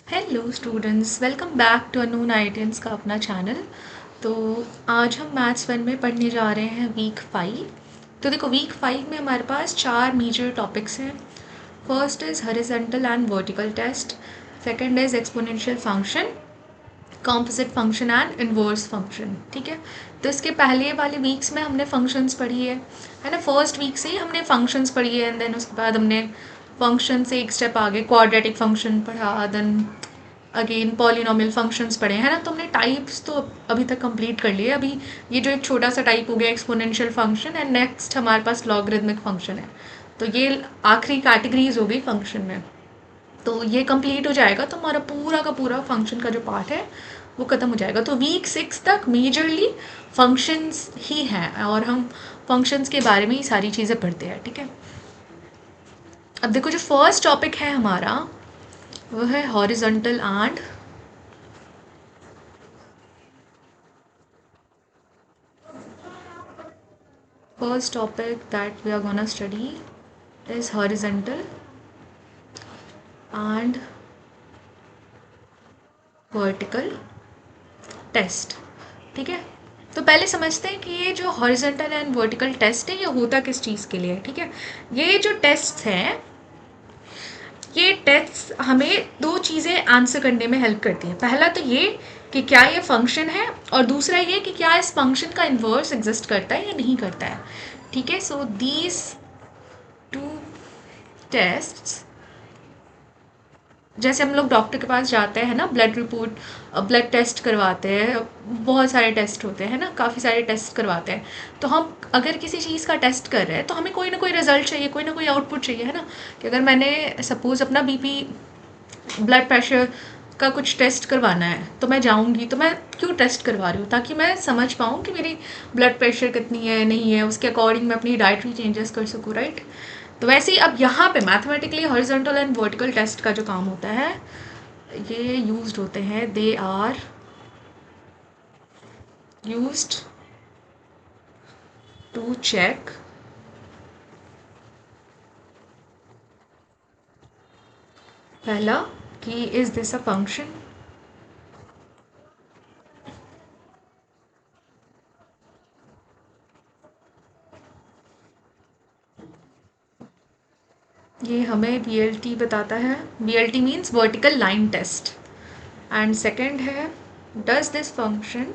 Hello students, welcome back to अनून आइडियंस का अपना चैनल। तो आज हम मैथ्स 1 में पढ़ने जा रहे हैं वीक 5। तो देखो, वीक 5 में हमारे पास 4 मेजर टॉपिक्स हैं। First is horizontal and vertical test, second is exponential function, composite function and inverse function. ठीक है। तो इसके पहले वाले वीक्स में हमने फंक्शंस पढ़ी है ना। फर्स्ट वीक से ही हमने फंक्शंस पढ़ी है एंड देन उसके बाद हमने फंक्शन से एक स्टेप आगे क्वाड्रेटिक फंक्शन पढ़ा, देन अगेन पॉलिनॉमियल फंक्शंस पढ़े हैं ना। तो हमने टाइप्स तो अभी तक कंप्लीट कर लिए। अभी ये जो एक छोटा सा टाइप हो गया एक्सपोनेंशियल फंक्शन, एंड नेक्स्ट हमारे पास लॉगरिदमिक फंक्शन है। तो ये आखिरी कैटेगरीज हो गई फंक्शन में। तो ये कंप्लीट हो जाएगा तो हमारा पूरा का पूरा फंक्शन का जो पार्ट है वो ख़त्म हो जाएगा। तो वीक 6 तक मेजरली फंक्शंस ही हैं और हम फंक्शंस के बारे में ही सारी चीज़ें पढ़ते हैं। ठीक है। अब देखो, जो फर्स्ट टॉपिक है हमारा वो है horizontal and first topic that we are gonna study is horizontal and vertical test। ठीक है। तो पहले समझते हैं कि ये जो हॉरिजॉन्टल एंड वर्टिकल टेस्ट है ये होता किस चीज़ के लिए है। ठीक है। ये जो टेस्ट हैं, ये टेस्ट हमें दो चीज़ें आंसर करने में हेल्प करती हैं। पहला तो ये कि क्या ये फंक्शन है, और दूसरा ये कि क्या इस फंक्शन का इन्वर्स एग्जिस्ट करता है या नहीं करता है। ठीक है। सो दीज टू टेस्ट्स, जैसे हम लोग डॉक्टर के पास जाते हैं ना, ब्लड रिपोर्ट, ब्लड टेस्ट करवाते हैं, बहुत सारे टेस्ट होते हैं ना, काफ़ी सारे टेस्ट करवाते हैं। तो हम अगर किसी चीज़ का टेस्ट कर रहे हैं तो हमें कोई ना कोई रिजल्ट चाहिए, कोई ना कोई आउटपुट चाहिए, है ना। कि अगर मैंने सपोज़ अपना बीपी, ब्लड प्रेशर का कुछ टेस्ट करवाना है तो मैं जाऊंगी, तो मैं क्यों टेस्ट करवा रही हूँ? ताकि मैं समझ पाऊँ कि मेरी ब्लड प्रेशर कितनी है, नहीं है, उसके अकॉर्डिंग मैं अपनी डाइटरी चेंजेस कर सकूँ, राइट। तो वैसे ही अब यहाँ पे mathematically horizontal and vertical test का जो काम होता है ये यूज्ड होते हैं, they are used to check पहला कि इज दिस अ फंक्शन, ये हमें बीएलटी बताता है। VLT means vertical line test. And second है, डज दिस फंक्शन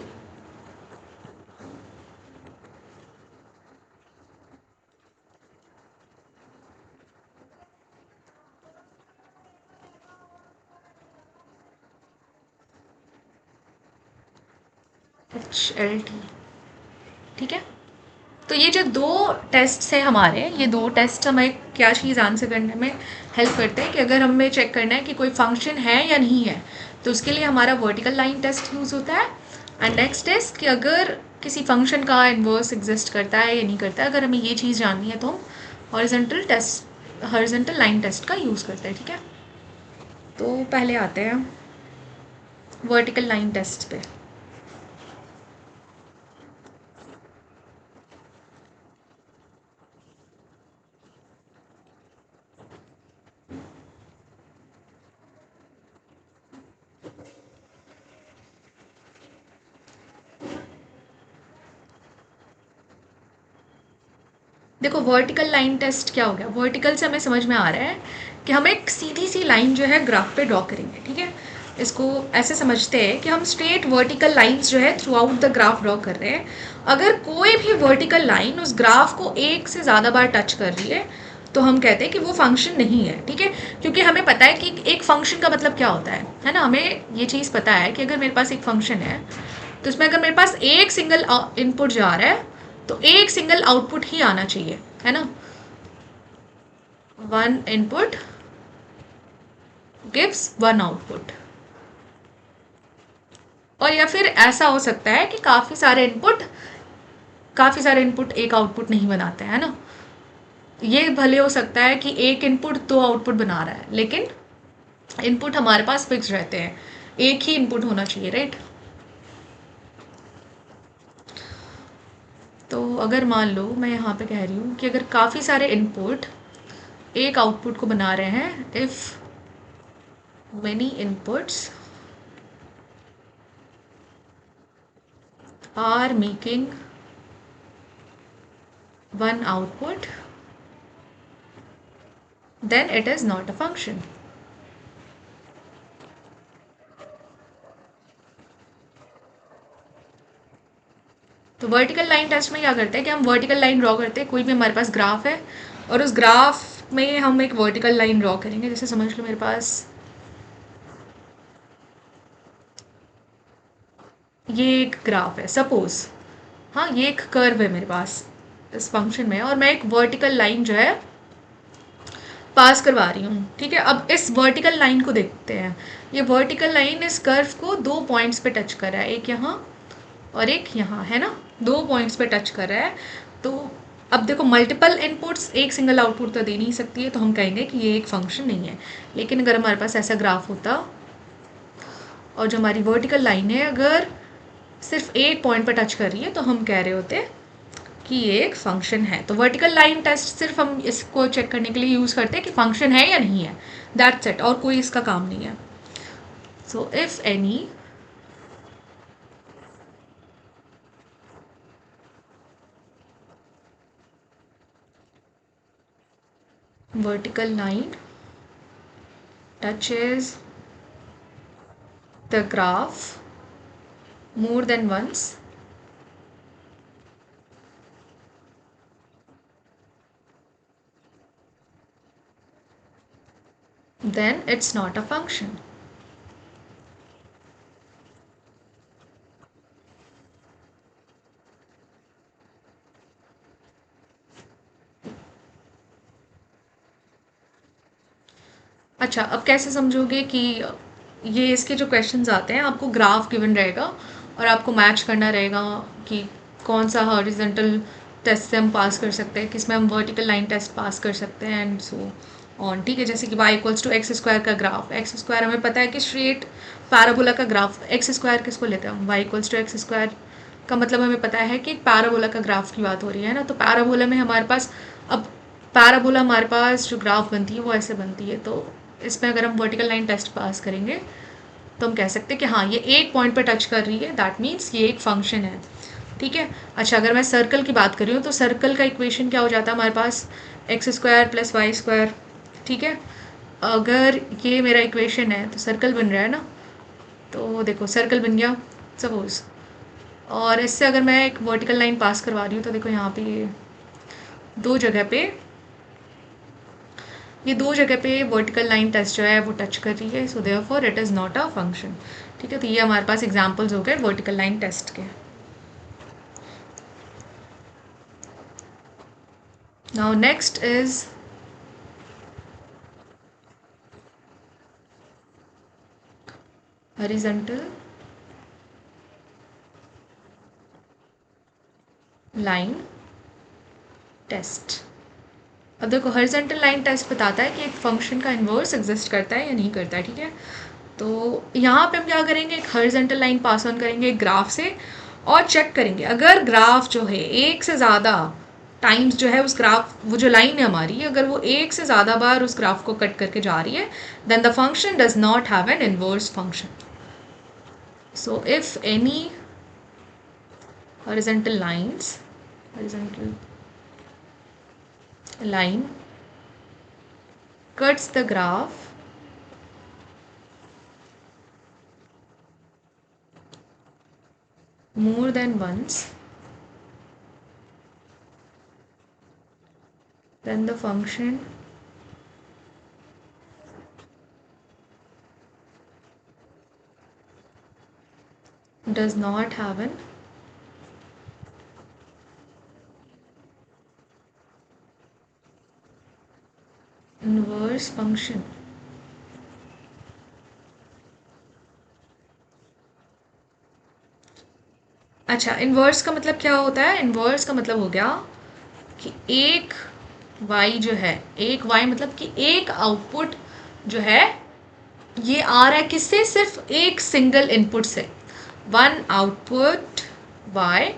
HLT। ठीक है। तो ये जो दो टेस्ट हैं हमारे, ये दो टेस्ट हमें क्या चीज़ आंसर करने में हेल्प करते हैं कि अगर हमें चेक करना है कि कोई फंक्शन है या नहीं है तो उसके लिए हमारा वर्टिकल लाइन टेस्ट यूज़ होता है। एंड नेक्स्ट टेस्ट कि अगर किसी फंक्शन का इन्वर्स एग्जिस्ट करता है या नहीं करता है, अगर हमें ये चीज़ जाननी है तो हम हॉरिजॉन्टल लाइन टेस्ट का यूज़ करते हैं। ठीक है। तो पहले आते हैं वर्टिकल लाइन टेस्ट पे। देखो, वर्टिकल लाइन टेस्ट क्या हो गया? वर्टिकल से हमें समझ में आ रहा है कि हम एक सीधी सी लाइन जो है ग्राफ पे ड्रॉ करेंगे। ठीक है। इसको ऐसे समझते हैं कि हम स्ट्रेट वर्टिकल लाइंस जो है through out the graph draw कर रहे हैं। अगर कोई भी वर्टिकल लाइन उस ग्राफ को एक से ज़्यादा बार टच कर रही है तो हम कहते हैं कि वो फंक्शन नहीं है। ठीक है। क्योंकि हमें पता है कि एक फंक्शन का मतलब क्या होता है ना। हमें ये चीज़ पता है कि अगर मेरे पास एक फंक्शन है तो इसमें अगर मेरे पास एक सिंगल इनपुट जा रहा है तो एक सिंगल आउटपुट ही आना चाहिए, है ना। One input gives one output. और या फिर ऐसा हो सकता है कि काफ़ी सारे इनपुट एक आउटपुट नहीं बनाते हैं ना। ये भले हो सकता है कि एक इनपुट दो आउटपुट बना रहा है, लेकिन इनपुट हमारे पास फिक्स रहते हैं, एक ही इनपुट होना चाहिए, राइट। तो अगर मान लो मैं यहाँ पे कह रही हूँ कि अगर काफ़ी सारे इनपुट एक आउटपुट को बना रहे हैं, if many inputs are making one output, then it is not a function. तो वर्टिकल लाइन टेस्ट में क्या करते हैं कि हम वर्टिकल लाइन ड्रॉ करते हैं, कोई भी हमारे पास ग्राफ है और उस ग्राफ में हम एक वर्टिकल लाइन ड्रॉ करेंगे। जैसे समझ लो मेरे पास ये एक ग्राफ है सपोज, हाँ ये एक कर्व है मेरे पास इस फंक्शन में और मैं एक वर्टिकल लाइन जो है पास करवा रही हूँ। ठीक है, अब इस वर्टिकल लाइन को देखते हैं। ये वर्टिकल लाइन इस कर्व को 2 पॉइंट्स पे टच कर रहा है, एक यहाँ और एक यहाँ, है ना, 2 पॉइंट्स पे टच कर रहा है। तो अब देखो मल्टीपल इनपुट्स एक सिंगल आउटपुट तो दे नहीं सकती है, तो हम कहेंगे कि ये एक फंक्शन नहीं है। लेकिन अगर हमारे पास ऐसा ग्राफ होता और जो हमारी वर्टिकल लाइन है अगर सिर्फ एक पॉइंट पर टच कर रही है तो हम कह रहे होते कि ये एक फंक्शन है। तो वर्टिकल लाइन टेस्ट सिर्फ हम इसको चेक करने के लिए यूज़ करते हैं कि फंक्शन है या नहीं है, दैट्स इट, और कोई इसका काम नहीं है। सो if any vertical line touches the graph more than once, then it's not a function. अच्छा, अब कैसे समझोगे कि ये इसके जो क्वेश्चंस आते हैं आपको ग्राफ गिवन रहेगा और आपको मैच करना रहेगा कि कौन सा हॉरिजॉन्टल टेस्ट से हम पास कर सकते हैं, किसमें हम वर्टिकल लाइन टेस्ट पास कर सकते हैं एंड सो ऑन। ठीक है, जैसे कि y equals to x square का ग्राफ, एक्स स्क्वायर हमें पता है कि स्ट्रेट पैराबोला का ग्राफ, एक्स स्क्वायर किसको लेते हैं हम, y equals to x square का मतलब हमें पता है कि एक पैराबोला का ग्राफ की बात हो रही है ना। तो पैराबोला में हमारे पास अब पैराबोला हमारे पास जो ग्राफ बनती है वो ऐसे बनती है। तो इसमें अगर हम वर्टिकल लाइन टेस्ट पास करेंगे तो हम कह सकते हैं कि हाँ ये एक पॉइंट पर टच कर रही है, दैट मीन्स ये एक फंक्शन है। ठीक है, अच्छा अगर मैं सर्कल की बात कर रही हूँ तो सर्कल का इक्वेशन क्या हो जाता है हमारे पास, x square plus y square. ठीक है, अगर ये मेरा इक्वेशन है तो सर्कल बन रहा है ना, तो देखो सर्कल बन गया सपोज। और इससे अगर मैं एक वर्टिकल लाइन पास करवा रही हूँ तो देखो यहाँ पे दो जगह पे ये दो जगह पे वर्टिकल लाइन टेस्ट जो है वो टच कर रही है, so therefore it is not a function. ठीक है, तो ये हमारे पास एग्जांपल्स हो गए वर्टिकल लाइन टेस्ट के। Now next is horizontal line test. अब देखो हॉरिजॉन्टल लाइन टेस्ट बताता है कि एक फंक्शन का इन्वर्स एग्जिस्ट करता है या नहीं करता है। ठीक है, तो यहाँ पे हम क्या करेंगे, एक हॉरिजॉन्टल लाइन पास ऑन करेंगे एक ग्राफ से और चेक करेंगे अगर ग्राफ जो है एक से ज़्यादा टाइम्स जो है उस ग्राफ, वो जो लाइन है हमारी, अगर वो एक से ज़्यादा बार उस ग्राफ को कट करके जा रही है then the function does not have an inverse function. So if any horizontal line cuts the graph more than once, then the function does not have an inverse function। अच्छा, inverse का मतलब क्या होता है, इन्वर्स का मतलब हो गया कि एक y जो है, एक y मतलब कि एक आउटपुट जो है ये आ रहा है किससे, सिर्फ एक सिंगल इनपुट से। One output y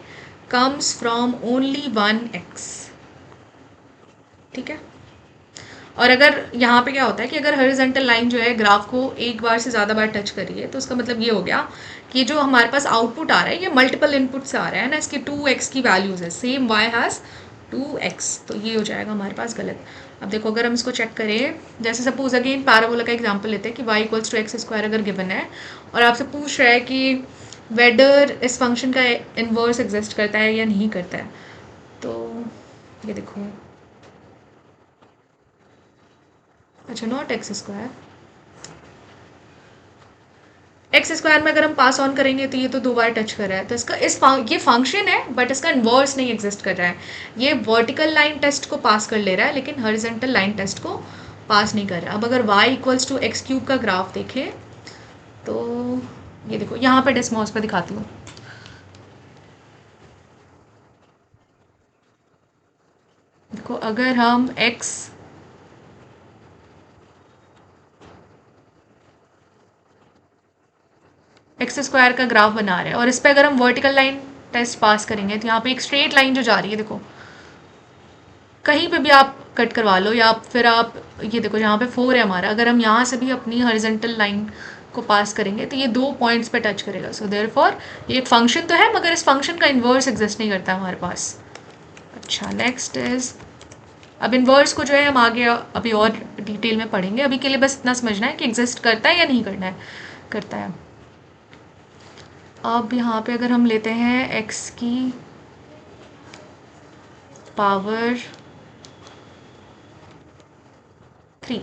comes from only one x। ठीक है, और अगर यहाँ पे क्या होता है कि अगर हॉरिजॉन्टल लाइन जो है ग्राफ को एक बार से ज़्यादा बार टच कर रही है, तो उसका मतलब ये हो गया कि जो हमारे पास आउटपुट आ रहा है ये मल्टीपल इनपुट से आ रहा है ना, इसकी 2x की वैल्यूज़ है, सेम y हैज़ 2x, तो ये हो जाएगा हमारे पास गलत। अब देखो अगर हम इसको चेक करें, जैसे सपोज अगेन पैराबोला का एग्जांपल लेते हैं कि y equals to x square अगर गिवन है और आपसे पूछ रहा है कि वेदर इस फंक्शन का इन्वर्स एग्जिस्ट करता है या नहीं करता है, तो ये देखो, अच्छा not x square, x square में अगर हम पास ऑन करेंगे तो ये तो 2 बार टच कर रहा है, तो इसका ये फंक्शन है बट इसका इन्वर्स नहीं एग्जिस्ट कर रहा है। ये वर्टिकल लाइन टेस्ट को पास कर ले रहा है लेकिन हॉरिजॉन्टल लाइन टेस्ट को पास नहीं कर रहा है। अब अगर y equals to x cube का ग्राफ देखें तो ये देखो, यहाँ पे डेस्मोस पे दिखाती हूँ। देखो अगर हम एक्स स्क्वायर का ग्राफ बना रहे हैं और इस पर अगर हम वर्टिकल लाइन टेस्ट पास करेंगे तो यहाँ पे एक स्ट्रेट लाइन जो जा रही है, देखो कहीं पे भी आप कट करवा लो, या फिर आप ये देखो जहाँ पे 4 है हमारा, अगर हम यहाँ से भी अपनी हॉरिजॉन्टल लाइन को पास करेंगे तो ये 2 पॉइंट्स पे टच करेगा। सो देयरफॉर ये एक फंक्शन तो है मगर इस फंक्शन का इन्वर्स एग्जिस्ट नहीं करता हमारे पास। अच्छा नेक्स्ट इज, अब इन्वर्स को जो है हम आगे अभी और डिटेल में पढ़ेंगे, अभी के लिए बस इतना समझना है कि एग्जिस्ट करता है या नहीं करना है, करता है। अब यहाँ पे अगर हम लेते हैं x की पावर 3,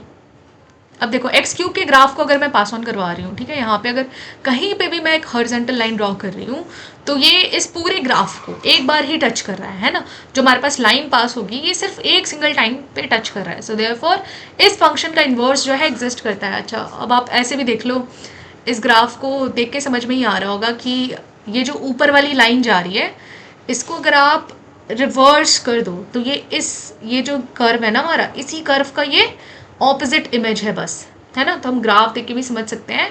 अब देखो एक्स क्यूब के ग्राफ को अगर मैं पास ऑन करवा रही हूँ, ठीक है, यहाँ पे अगर कहीं पे भी मैं एक हॉरिजॉन्टल लाइन ड्रॉ कर रही हूँ तो ये इस पूरे ग्राफ को एक बार ही टच कर रहा है ना, जो हमारे पास लाइन पास होगी ये सिर्फ एक सिंगल टाइम पे टच कर रहा है। सो देयरफॉर इस फंक्शन का इन्वर्स जो है एग्जिस्ट करता है। अच्छा अब आप ऐसे भी देख लो, इस ग्राफ को देख के समझ में ही आ रहा होगा कि ये जो ऊपर वाली लाइन जा रही है इसको अगर आप रिवर्स कर दो तो ये जो कर्व है ना हमारा, इसी कर्व का ये ऑपोजिट इमेज है बस, है ना। तो हम ग्राफ देख के भी समझ सकते हैं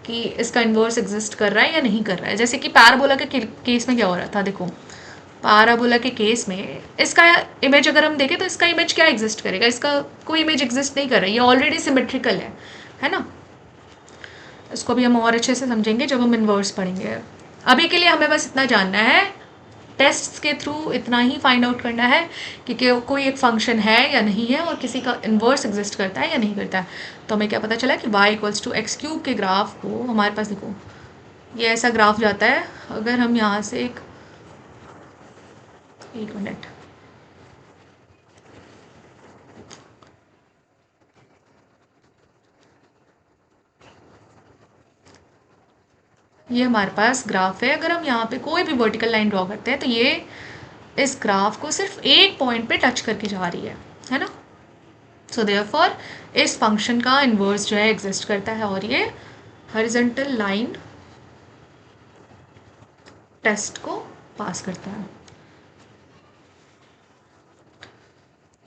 कि इसका इन्वर्स एग्जिस्ट कर रहा है या नहीं कर रहा है। जैसे कि पैराबोला के केस में क्या हो रहा था, देखो पैराबोला के केस में इसका इमेज अगर हम देखें तो इसका इमेज क्या एग्जिस्ट करेगा, इसका कोई इमेज एग्जिस्ट नहीं कर रहा है, ये ऑलरेडी सिमेट्रिकल है ना। इसको भी हम और अच्छे से समझेंगे जब हम इन्वर्स पढ़ेंगे। अभी के लिए हमें बस इतना जानना है, टेस्ट्स के थ्रू इतना ही फाइंड आउट करना है कि कोई एक फंक्शन है या नहीं है और किसी का इन्वर्स एग्जिस्ट करता है या नहीं करता है। तो हमें क्या पता चला कि y equals to x cube के ग्राफ को हमारे पास, देखो ये ऐसा ग्राफ जाता है, अगर हम यहाँ से एक मिनट, ये हमारे पास ग्राफ है, अगर हम यहाँ पे कोई भी वर्टिकल लाइन ड्रॉ करते हैं तो ये इस ग्राफ को सिर्फ एक पॉइंट पे टच करके जा रही है ना। सो देयरफॉर इस फंक्शन का इन्वर्स जो है एग्जिस्ट करता है और ये हॉरिजॉन्टल लाइन टेस्ट को पास करता है।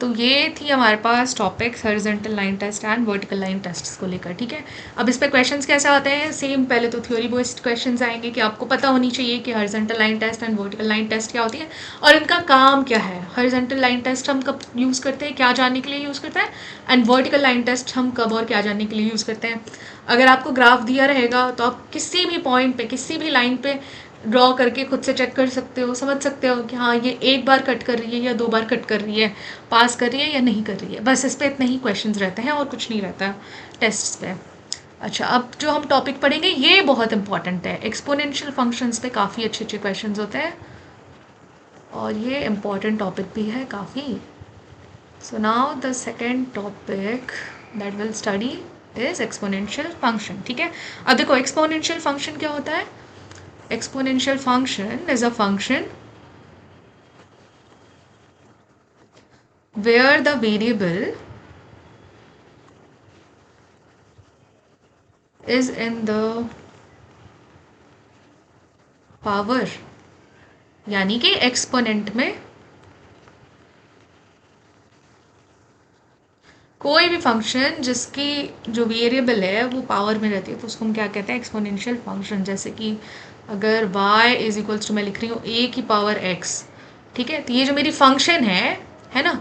तो ये थी हमारे पास topics horizontal line test and vertical line tests को लेकर, ठीक है। अब इस पे क्वेश्चंस कैसे आते हैं, सेम पहले तो थ्योरी बेस्ड क्वेश्चंस आएंगे कि आपको पता होनी चाहिए कि horizontal line test and vertical line test क्या होती है और इनका काम क्या है। हॉरिजॉन्टल लाइन टेस्ट हम कब यूज़ करते हैं, क्या जानने के लिए यूज़ करते हैं, एंड वर्टिकल लाइन टेस्ट हम कब और क्या जानने के लिए यूज़ करते हैं। अगर आपको ग्राफ दिया रहेगा तो आप किसी भी पॉइंट पे किसी भी लाइन पे ड्रॉ करके खुद से चेक कर सकते हो, समझ सकते हो कि हाँ ये एक बार कट कर रही है या 2 बार कट कर रही है, पास कर रही है या नहीं कर रही है। बस इस पे इतने ही क्वेश्चंस रहते हैं और कुछ नहीं रहता टेस्ट्स पे। अच्छा अब जो हम टॉपिक पढ़ेंगे ये बहुत इंपॉर्टेंट है, एक्सपोनेंशियल फंक्शंस पे काफ़ी अच्छे अच्छे क्वेश्चन होते हैं और ये इम्पॉर्टेंट टॉपिक भी है काफ़ी। So now the second topic that will study is exponential function, ठीक है। अब देखो एक्सपोनेंशियल फंक्शन क्या होता है। Exponential function is a function where the variable is in the power, यानी कि एक्सपोनेंट में कोई भी फंक्शन जिसकी जो वेरिएबल है वो पावर में रहती है तो उसको हम क्या कहते हैं, एक्सपोनेंशियल फंक्शन। जैसे कि अगर y इज इक्वल्स टू, मैं लिख रही हूँ a की पावर x, ठीक है, तो ये जो मेरी फंक्शन है ना,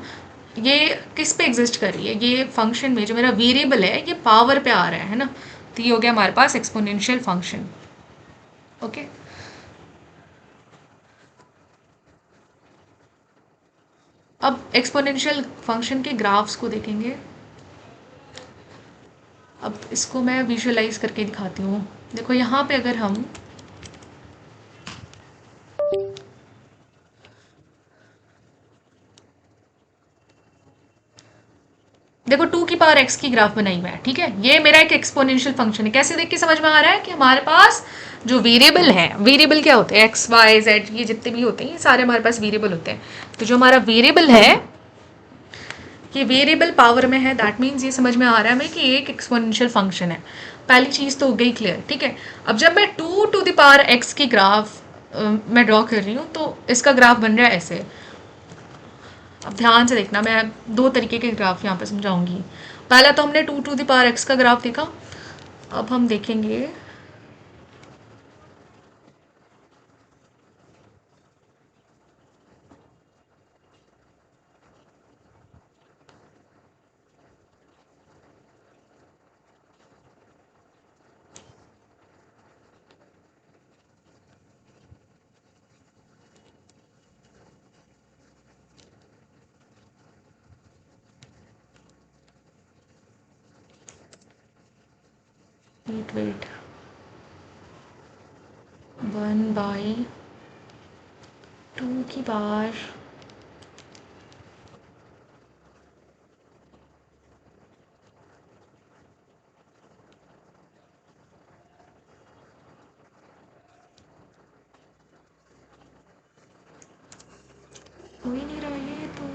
ये किस पे एग्जिस्ट कर रही है, ये फंक्शन में जो मेरा वेरिएबल है ये पावर पे आ रहा है ना, तो ये हो गया हमारे पास एक्सपोनेंशियल फंक्शन। ओके, अब एक्सपोनेंशियल फंक्शन के ग्राफ्स को देखेंगे। अब इसको मैं विजुअलाइज करके दिखाती हूँ। देखो यहाँ पे अगर हम देखो 2 की पावर x की ग्राफ बनाई हुआ है, ठीक है, ये मेरा एक एक्सपोनेंशियल फंक्शन है। कैसे देख के समझ में आ रहा है कि हमारे पास जो वेरिएबल है, वेरिएबल क्या होते हैं, एक्स वाई जेड ये जितने भी होते हैं ये सारे हमारे पास वेरिएबल होते हैं। तो जो हमारा वेरिएबल है ये वेरिएबल पावर में है, दैट मीन्स ये समझ में आ रहा है हमें कि ये एक एक्सपोनेंशियल फंक्शन है। पहली चीज़ तो हो गई क्लियर, ठीक है। अब जब मैं 2 की पावर x की ग्राफ मैं ड्रॉ कर रही हूँ तो इसका ग्राफ बन रहा है ऐसे। अब ध्यान से देखना, मैं दो तरीके के ग्राफ यहाँ पे समझाऊंगी। पहला तो हमने 2 की पावर x का ग्राफ देखा, अब हम देखेंगे वेट वेट 1/2 हो ही नहीं रहा है तो।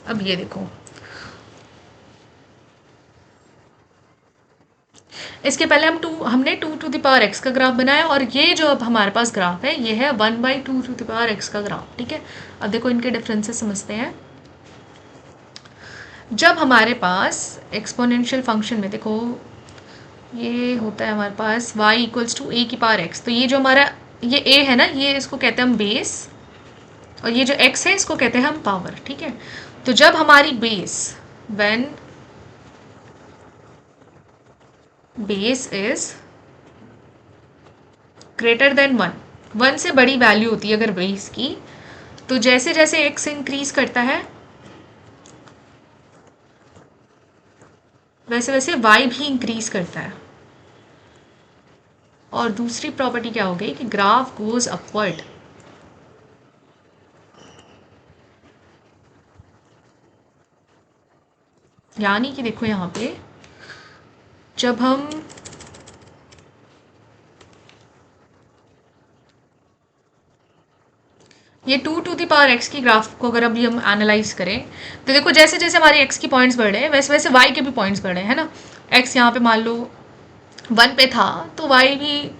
अब ये देखो, इसके पहले हमने 2 टू द पावर x का ग्राफ बनाया, और ये जो अब हमारे पास ग्राफ है ये है 1/2 टू द पावर x का ग्राफ, ठीक है। अब देखो इनके डिफरेंसेस समझते हैं। जब हमारे पास एक्सपोनेंशियल फंक्शन में देखो ये होता है हमारे पास y इक्वल्स टू a की पावर x, तो ये जो हमारा ये a है ना, ये इसको कहते हैं हम बेस, और ये जो x है इसको कहते हैं हम पावर, ठीक है। तो जब हमारी base when base is greater than 1 से बड़ी वैल्यू होती है अगर बेस की, तो जैसे जैसे x इंक्रीज करता है वैसे वैसे y भी इंक्रीज करता है। और दूसरी प्रॉपर्टी क्या हो गई कि ग्राफ गोज अपवर्ड। यानी कि देखो यहाँ पे जब हम ये 2 टू द पावर x की ग्राफ को अगर अभी हम एनालाइज करें तो देखो जैसे जैसे हमारे x की पॉइंट्स बढ़ रहे हैं वैसे वैसे y के भी पॉइंट्स बढ़ रहे हैं, है ना। x यहाँ पे मान लो 1 पे था तो y भी,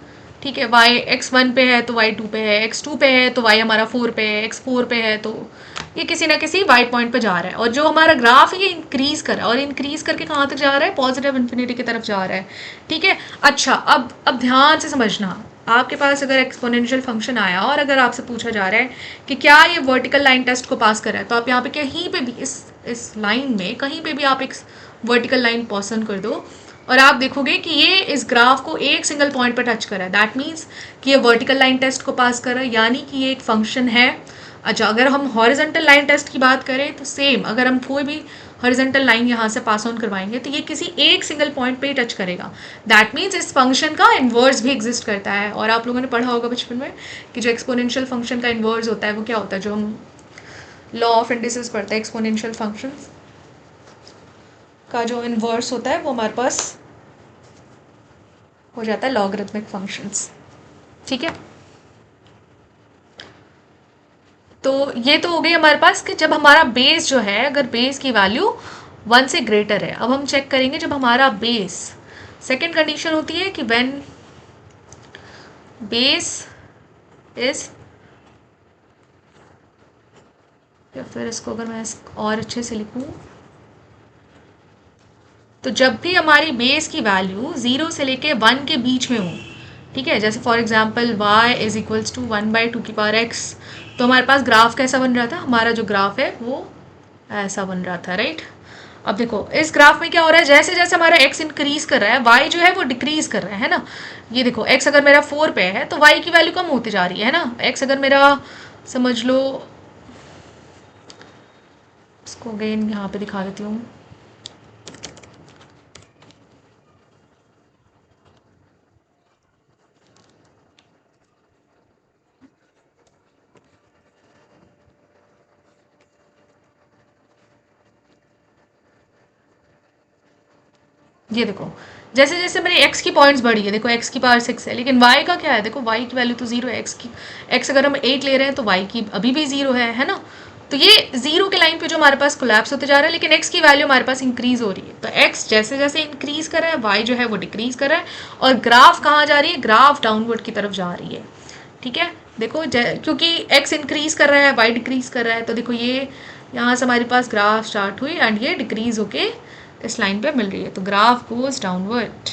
ठीक है, y x 1 पे है तो y 2 पे है, x 2 पे है तो y हमारा 4 पे है, x 4 पे है, तो ये किसी ना किसी y पॉइंट पे जा रहा है। और जो हमारा ग्राफ है ये इंक्रीज कर रहा है, और इंक्रीज करके कहाँ तक जा रहा है, पॉजिटिव इन्फिनिटी की तरफ जा रहा है, ठीक है। अच्छा, अब ध्यान से समझना, आपके पास अगर एक्सपोनेंशियल फंक्शन आया और अगर आपसे पूछा जा रहा है कि क्या ये वर्टिकल लाइन टेस्ट को पास कर रहा है, तो आप यहाँ पे कहीं पे भी इस लाइन में कहीं पे भी आप एक वर्टिकल लाइन पसंद कर दो और आप देखोगे कि ये इस ग्राफ को एक सिंगल पॉइंट पर टच कर रहा है, दैट मीन्स कि ये वर्टिकल लाइन टेस्ट को पास कर रहा है, यानी कि ये एक फंक्शन है। अच्छा, अगर हम हॉरिजॉन्टल लाइन टेस्ट की बात करें तो सेम, अगर हम कोई भी हॉरिजॉन्टल लाइन यहाँ से पास ऑन करवाएंगे तो ये किसी एक सिंगल पॉइंट पे ही टच करेगा, दैट मीन्स इस फंक्शन का इन्वर्स भी एग्जिस्ट करता है। और आप लोगों ने पढ़ा होगा बचपन में कि जो एक्सपोनेंशियल फंक्शन का इन्वर्स होता है वो क्या होता है, जो हम लॉ ऑफ इंडिसेस पढ़ते हैं, एक्सपोनेंशियल फंक्शन का जो इन्वर्स होता है वो हमारे पास हो जाता है लॉगरिथमिक फंक्शंस, ठीक है। तो ये तो हो गई हमारे पास कि जब हमारा बेस जो है, अगर बेस की वैल्यू 1 से ग्रेटर है। अब हम चेक करेंगे जब हमारा बेस, सेकेंड कंडीशन होती है कि व्हेन बेस या फिर इसको अगर मैं और अच्छे से लिखूँ, तो जब भी हमारी बेस की वैल्यू 0 से लेके 1 के बीच में हो, ठीक है, जैसे for example y is equals to 1/2 x, तो हमारे पास ग्राफ कैसा बन रहा था, हमारा जो ग्राफ है वो ऐसा बन रहा था, राइट। अब देखो इस ग्राफ में क्या हो रहा है, जैसे जैसे हमारा x इंक्रीज कर रहा है y जो है वो डिक्रीज कर रहा है ना। ये देखो x अगर मेरा 4 पे है तो y की वैल्यू कम होती जा रही है ना। x अगर मेरा समझ लो, इसको अगेन यहाँ पे दिखा देती हूँ, ये देखो जैसे जैसे मेरे x की पॉइंट्स बढ़ी है, देखो x की पावर 6 है, लेकिन y का क्या है, देखो y की वैल्यू तो 0 है, x अगर हम 8 ले रहे हैं तो y की अभी भी 0 है ना। तो ये 0 के लाइन पे जो हमारे पास कोलैप्स होते जा रहा है, लेकिन x की वैल्यू हमारे पास इंक्रीज हो रही है। तो x जैसे जैसे इंक्रीज कर रहा है, y जो है वो डिक्रीज कर रहा है, और ग्राफ कहाँ जा रही है, ग्राफ डाउनवर्ड की तरफ जा रही है, ठीक है। देखो क्योंकि x इंक्रीज कर रहा है, y डिक्रीज कर रहा है, तो देखो ये यहाँ से हमारे पास ग्राफ स्टार्ट हुई एंड ये डिक्रीज होके इस लाइन पे मिल रही है, तो ग्राफ गोज डाउनवर्ड।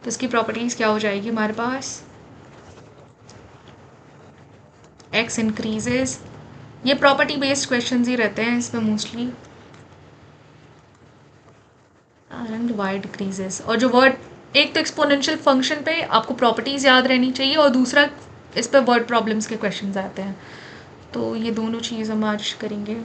तो इसकी प्रॉपर्टीज क्या हो जाएगी हमारे पास, x इंक्रीजेज, ये प्रॉपर्टी बेस्ड क्वेश्चंस ही रहते हैं इसमें मोस्टली, एंड y डिक्रीजेज। और जो वर्ड, एक तो एक्सपोनेंशियल फंक्शन पे आपको प्रॉपर्टीज याद रहनी चाहिए, और दूसरा इस पे वर्ड प्रॉब्लम्स के क्वेश्चंस आते हैं, तो ये दोनों चीज़ हम आज करेंगे।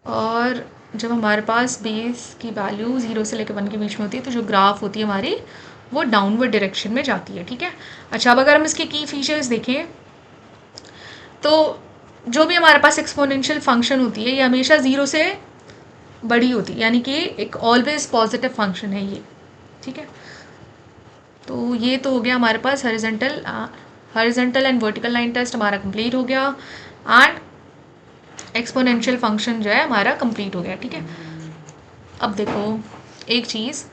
और जब हमारे पास बेस की वैल्यू 0 से लेकर 1 के बीच में होती है, तो जो ग्राफ होती है हमारी वो डाउनवर्ड डायरेक्शन में जाती है, ठीक है। अच्छा, अब अगर हम इसके की फीचर्स देखें, तो जो भी हमारे पास एक्सपोनेंशियल फंक्शन होती है ये हमेशा 0 से बड़ी होती है, यानी कि एक ऑलवेज पॉजिटिव फंक्शन है ये, ठीक है। तो ये तो हो गया हमारे पास horizontal and vertical line test हमारा कंप्लीट हो गया, एंड एक्सपोनेंशियल फंक्शन जो है हमारा कंप्लीट हो गया, ठीक है। अब देखो एक चीज़,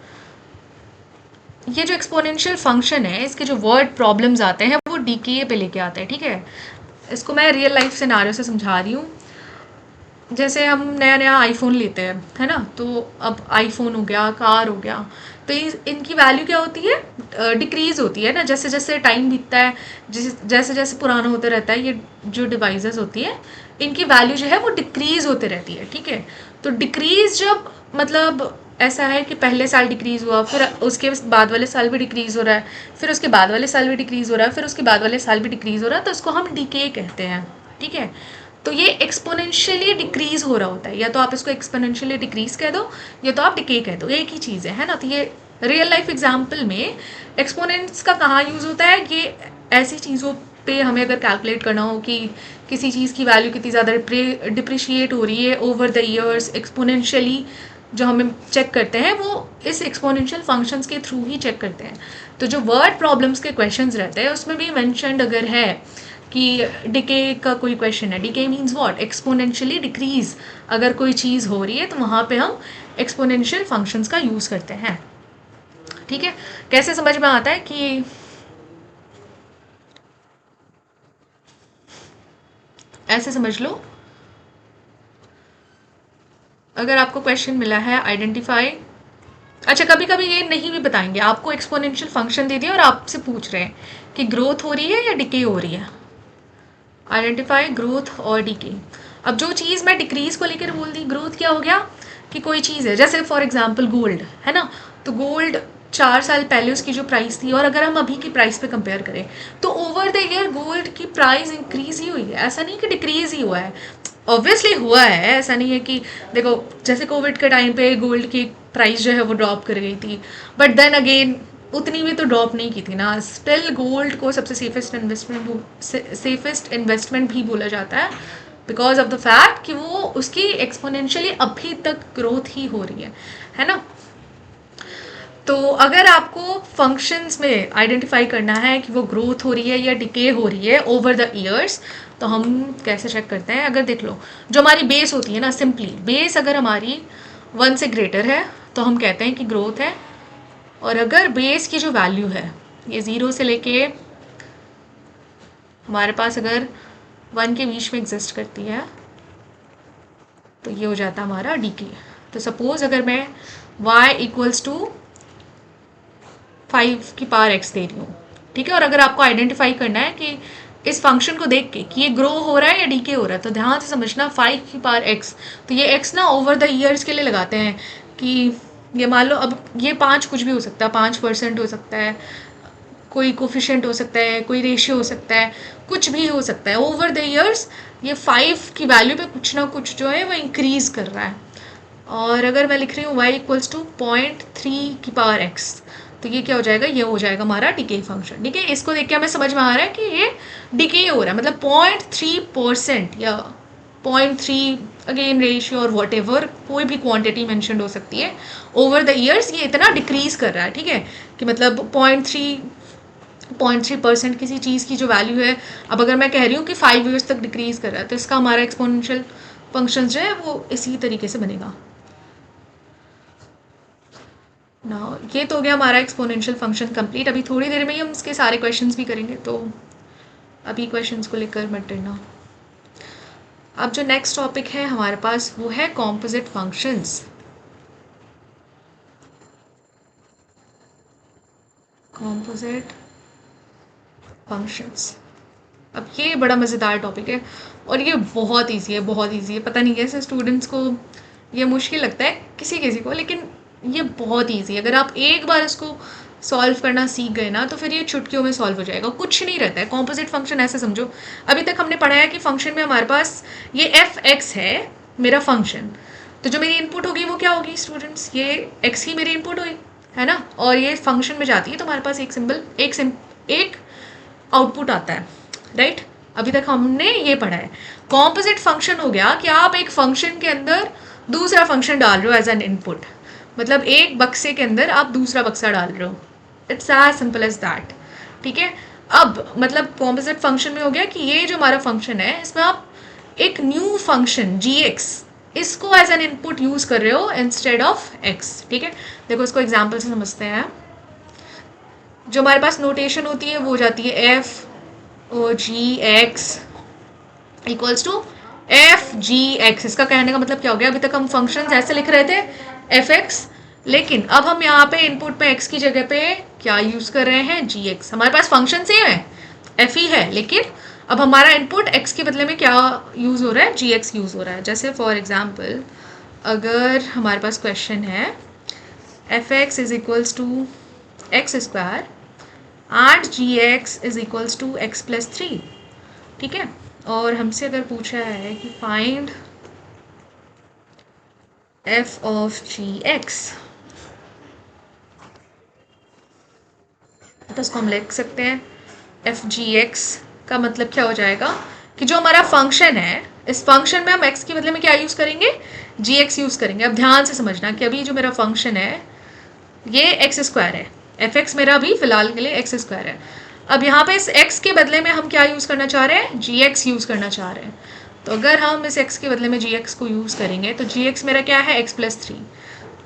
ये जो एक्सपोनेंशियल फंक्शन है इसके जो वर्ड प्रॉब्लम्स आते हैं वो डीके पे लेके आते हैं, ठीक है। इसको मैं रियल लाइफ सिनारियो से समझा रही हूँ। जैसे हम नया नया आईफोन लेते हैं, है ना, तो अब आईफोन हो गया, कार हो गया, तो इनकी वैल्यू क्या होती है, डिक्रीज़ होती है ना, जैसे जैसे टाइम बीतता है, जैसे जैसे पुराना होता रहता है, ये जो डिवाइसेस होती है इनकी वैल्यू जो है वो डिक्रीज़ होते रहती है, ठीक है। तो डिक्रीज़ जब मतलब ऐसा है कि पहले साल डिक्रीज़ हुआ, फिर उसके बाद वाले साल भी डिक्रीज़ हो रहा है, फिर उसके बाद वाले साल भी डिक्रीज़ हो रहा है, फिर उसके बाद वाले साल भी डिक्रीज़ हो रहा है, तो इसको हम डीके कहते हैं, ठीक है। तो ये एक्सपोनेंशियली डिक्रीज हो रहा होता है, या तो आप इसको एक्सपोनेंशियली डिक्रीज कह दो या तो आप डिके कह दो, एक ही चीज़ है ना। तो ये रियल लाइफ एग्जांपल में एक्सपोनेंट्स का कहाँ यूज़ होता है, ये ऐसी चीज़ों पे हमें अगर कैलकुलेट करना हो कि किसी चीज़ की वैल्यू कितनी ज़्यादा डिप्रिशिएट हो रही है ओवर द ईयर्स एक्सपोनेंशियली, जो हमें चेक करते हैं वो इस एक्सपोनेंशियल फंक्शंस के थ्रू ही चेक करते हैं। तो जो वर्ड प्रॉब्लम्स के क्वेश्चंस रहते हैं उसमें भी मेंशन्ड अगर है कि डिके का कोई क्वेश्चन है, decay means what, exponentially decrease, अगर कोई चीज़ हो रही है तो वहाँ पे हम एक्सपोनेंशियल फंक्शंस का यूज़ करते हैं, ठीक है। कैसे समझ में आता है कि ऐसे समझ लो, अगर आपको क्वेश्चन मिला है आइडेंटिफाई, अच्छा कभी कभी ये नहीं भी बताएंगे, आपको एक्सपोनेंशियल फंक्शन दे दिया और आपसे पूछ रहे हैं कि ग्रोथ हो रही है या डिके हो रही है, आइडेंटिफाई ग्रोथ और डिके। अब जो चीज़ मैं डिक्रीज को लेकर बोल दी, ग्रोथ क्या हो गया कि कोई चीज़ है, जैसे फॉर एग्जांपल गोल्ड है ना, तो गोल्ड 4 साल पहले उसकी जो प्राइस थी और अगर हम अभी की प्राइस पे कंपेयर करें तो ओवर द ईयर गोल्ड की प्राइस इंक्रीज ही हुई है, ऐसा नहीं कि डिक्रीज ही हुआ है, ऑब्वियसली हुआ है। ऐसा नहीं है कि देखो जैसे कोविड के टाइम पे गोल्ड की प्राइस जो है वो ड्रॉप कर गई थी, बट देन अगेन उतनी भी तो ड्रॉप नहीं की थी ना, स्टिल गोल्ड को सबसे सेफेस्ट इन्वेस्टमेंट भी बोला जाता है, बिकॉज ऑफ द फैक्ट कि वो उसकी एक्सपोनेंशियली अभी तक ग्रोथ ही हो रही है ना। तो अगर आपको फंक्शंस में आइडेंटिफाई करना है कि वो ग्रोथ हो रही है या डिके हो रही है ओवर द ईयर्स, तो हम कैसे चेक करते हैं, अगर देख लो जो हमारी बेस होती है ना, सिंपली बेस अगर हमारी 1 से ग्रेटर है तो हम कहते हैं कि ग्रोथ है, और अगर बेस की जो वैल्यू है ये 0 से लेके हमारे पास अगर 1 के बीच में एग्जिस्ट करती है तो ये हो जाता है हमारा डीके। तो सपोज अगर मैं y इक्वल्स टू 5 की पावर x दे रही हूँ, ठीक है, और अगर आपको आइडेंटिफाई करना है कि इस फंक्शन को देख के कि ये ग्रो हो रहा है या डीके हो रहा है, तो ध्यान से समझना 5 की पावर x, तो ये x ना ओवर द ईयर्स के लिए लगाते हैं कि ये मान लो अब ये 5 कुछ भी हो सकता है, 5% हो सकता है, कोई कोफिशिएंट हो सकता है, कोई रेशियो हो सकता है, कुछ भी हो सकता है। ओवर द ईयर्स ये 5 की वैल्यू पे कुछ ना कुछ जो है वो इंक्रीज कर रहा है। और अगर मैं लिख रही हूँ y इक्वल्स टू 0.3 की पावर x, तो ये क्या हो जाएगा, ये हो जाएगा हमारा डिके फंक्शन। ठीक है, इसको देख के हमें समझ में आ रहा है कि ये डिके हो रहा है, मतलब 0.3% या 0.3 अगेन रेशियो और वॉट एवर कोई भी क्वांटिटी मेंशन हो सकती है ओवर द ईयर्स, ये इतना डिक्रीज कर रहा है। ठीक है, कि मतलब 0.3% किसी चीज़ की जो वैल्यू है, अब अगर मैं कह रही हूँ कि 5 ईयर्स तक डिक्रीज कर रहा है, तो इसका हमारा एक्सपोनेंशियल फंक्शन जो है वो इसी तरीके से बनेगा ना। ये तो हो गया हमारा एक्सपोनेंशियल फंक्शन कंप्लीट। अभी थोड़ी देर में ही हम इसके सारे क्वेश्चंस भी करेंगे, तो अभी क्वेश्चंस को लेकर मत डरना। अब जो नेक्स्ट टॉपिक है हमारे पास वो है कॉम्पोजिट फंक्शंस। कॉम्पोजिट फंक्शंस, अब ये बड़ा मज़ेदार टॉपिक है और ये बहुत ईजी है, बहुत ईजी है। पता नहीं कैसे स्टूडेंट्स को ये मुश्किल लगता है किसी किसी को, लेकिन ये बहुत ईजी है। अगर आप एक बार इसको सॉल्व करना सीख गए ना, तो फिर ये चुटकियों में सॉल्व हो जाएगा, कुछ नहीं रहता है। कॉम्पोजिट फंक्शन ऐसे समझो, अभी तक हमने पढ़ा है कि फंक्शन में हमारे पास ये एफ एक्स है मेरा फंक्शन, तो जो मेरी इनपुट होगी वो क्या होगी स्टूडेंट्स, ये एक्स ही मेरी इनपुट हुई है ना, और ये फंक्शन में जाती है तो हमारे पास एक सिंबल एक आउटपुट आता है, राइट। अभी तक हमने ये पढ़ा है। कॉम्पोजिट फंक्शन हो गया कि आप एक फंक्शन के अंदर दूसरा फंक्शन डाल रहे हो एज एन इनपुट, मतलब एक बक्से के अंदर आप दूसरा बक्सा डाल रहे हो। It's as simple as that. ठीक है, अब मतलब कॉम्पोजिट फंक्शन में हो गया कि ये जो हमारा फंक्शन है इसमें आप एक न्यू फंक्शन जी एक्स इसको एज एन इनपुट यूज कर रहे हो इंस्टेड ऑफ एक्स। ठीक है, देखो इसको एग्जाम्पल से समझते हैं। जो हमारे पास नोटेशन होती है वो हो जाती है f o g x equals to f g x. इसका कहने का मतलब क्या हो गया, अभी तक हम फंक्शंस ऐसे लिख रहे थे एफ एक्स, लेकिन अब हम यहाँ पे इनपुट पे एक्स की जगह पे क्या यूज़ कर रहे हैं, जी एक्स। हमारे पास फंक्शन सेम है, एफ ही है, लेकिन अब हमारा इनपुट एक्स के बदले में क्या यूज़ हो रहा है, जी एक्स यूज़ हो रहा है। जैसे फॉर एग्जाम्पल अगर हमारे पास क्वेश्चन है f x is equals to x square and g x is equals to x plus 3। ठीक है, और हमसे अगर पूछा है कि find f of g x, तो इसको हम लिख सकते हैं एफ जी एक्स का मतलब क्या हो जाएगा कि जो हमारा फंक्शन है इस फंक्शन में हम x के बदले में क्या यूज़ करेंगे, जी एक्स यूज़ करेंगे। अब ध्यान से समझना कि अभी जो मेरा फंक्शन है ये एक्स स्क्वायर है, एफ एक्स मेरा अभी फिलहाल के लिए एक्स स्क्वायर है। अब यहाँ पे इस x के बदले में हम क्या यूज़ करना चाह रहे हैं, जी एक्स यूज़ करना चाह रहे हैं। तो अगर हम इस x के बदले में जी एक्स को यूज़ करेंगे तो जी एक्स मेरा क्या है, एक्स प्लस 3,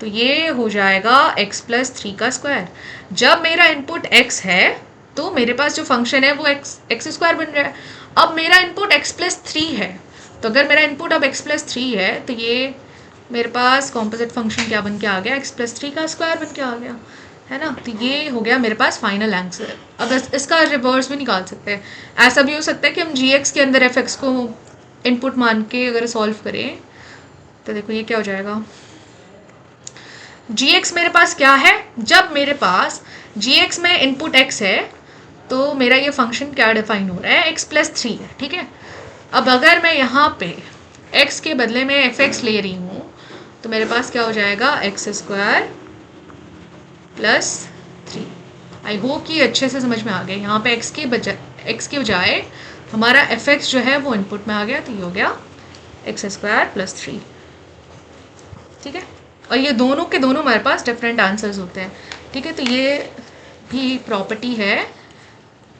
तो ये हो जाएगा x प्लस 3 का स्क्वायर। जब मेरा इनपुट x है तो मेरे पास जो फंक्शन है वो एक्स स्क्वायर बन रहा है। अब मेरा इनपुट x प्लस 3 है, तो अगर मेरा इनपुट अब x प्लस 3 है तो ये मेरे पास कॉम्पोजिट फंक्शन क्या बन के आ गया, x प्लस 3 का स्क्वायर बन के आ गया, है ना। तो ये हो गया मेरे पास फाइनल आंसर। अब इसका रिवर्स भी निकाल सकते हैं, ऐसा भी हो सकता है कि हम जी एक्स के अंदर एफ एक्स को इनपुट मान के अगर सॉल्व करें तो देखो ये क्या हो जाएगा, जी एक्स मेरे पास क्या है, जब मेरे पास जी एक्स में इनपुट x है तो मेरा ये फंक्शन क्या डिफाइन हो रहा है, एक्स प्लस 3 है। ठीक है, अब अगर मैं यहाँ पे x के बदले में एफ एक्स ले रही हूँ तो मेरे पास क्या हो जाएगा, x square plus 3। I hope कि अच्छे से समझ में आ गया। यहाँ पे x के बजाय हमारा एफ एक्स जो है वो इनपुट में आ गया, तो ये हो गया एक्स स्क्वायर प्लस 3। ठीक है, और ये दोनों के दोनों हमारे पास डिफरेंट आंसर्स होते हैं। ठीक है, तो ये भी प्रॉपर्टी है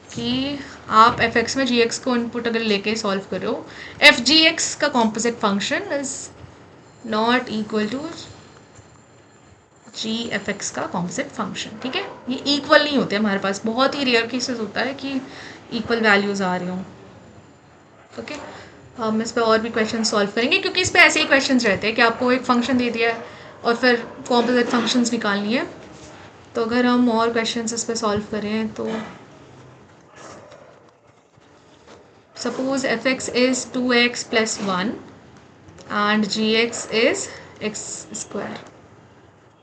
कि आप एफ एक्स में जी एक्स को इनपुट अगर लेके सॉल्व करो, एफ जी एक्स का composite function is not equal to g f x का कॉम्पोजिट फंक्शन, ठीक है। ये इक्वल नहीं होते हमारे पास, बहुत ही रेयर केसेस होता है कि इक्वल वैल्यूज़ आ रही हों। ओके, हम इस पर और भी क्वेश्चन सॉल्व करेंगे, क्योंकि इस पर ऐसे ही क्वेश्चन रहते हैं कि आपको एक फंक्शन दे दिया है और फिर कॉम्पोजिट फंक्शंस निकालनी है। तो अगर हम और क्वेश्चन इस पर सॉल्व करें तो suppose f x is 2x + 1 and g x is x²।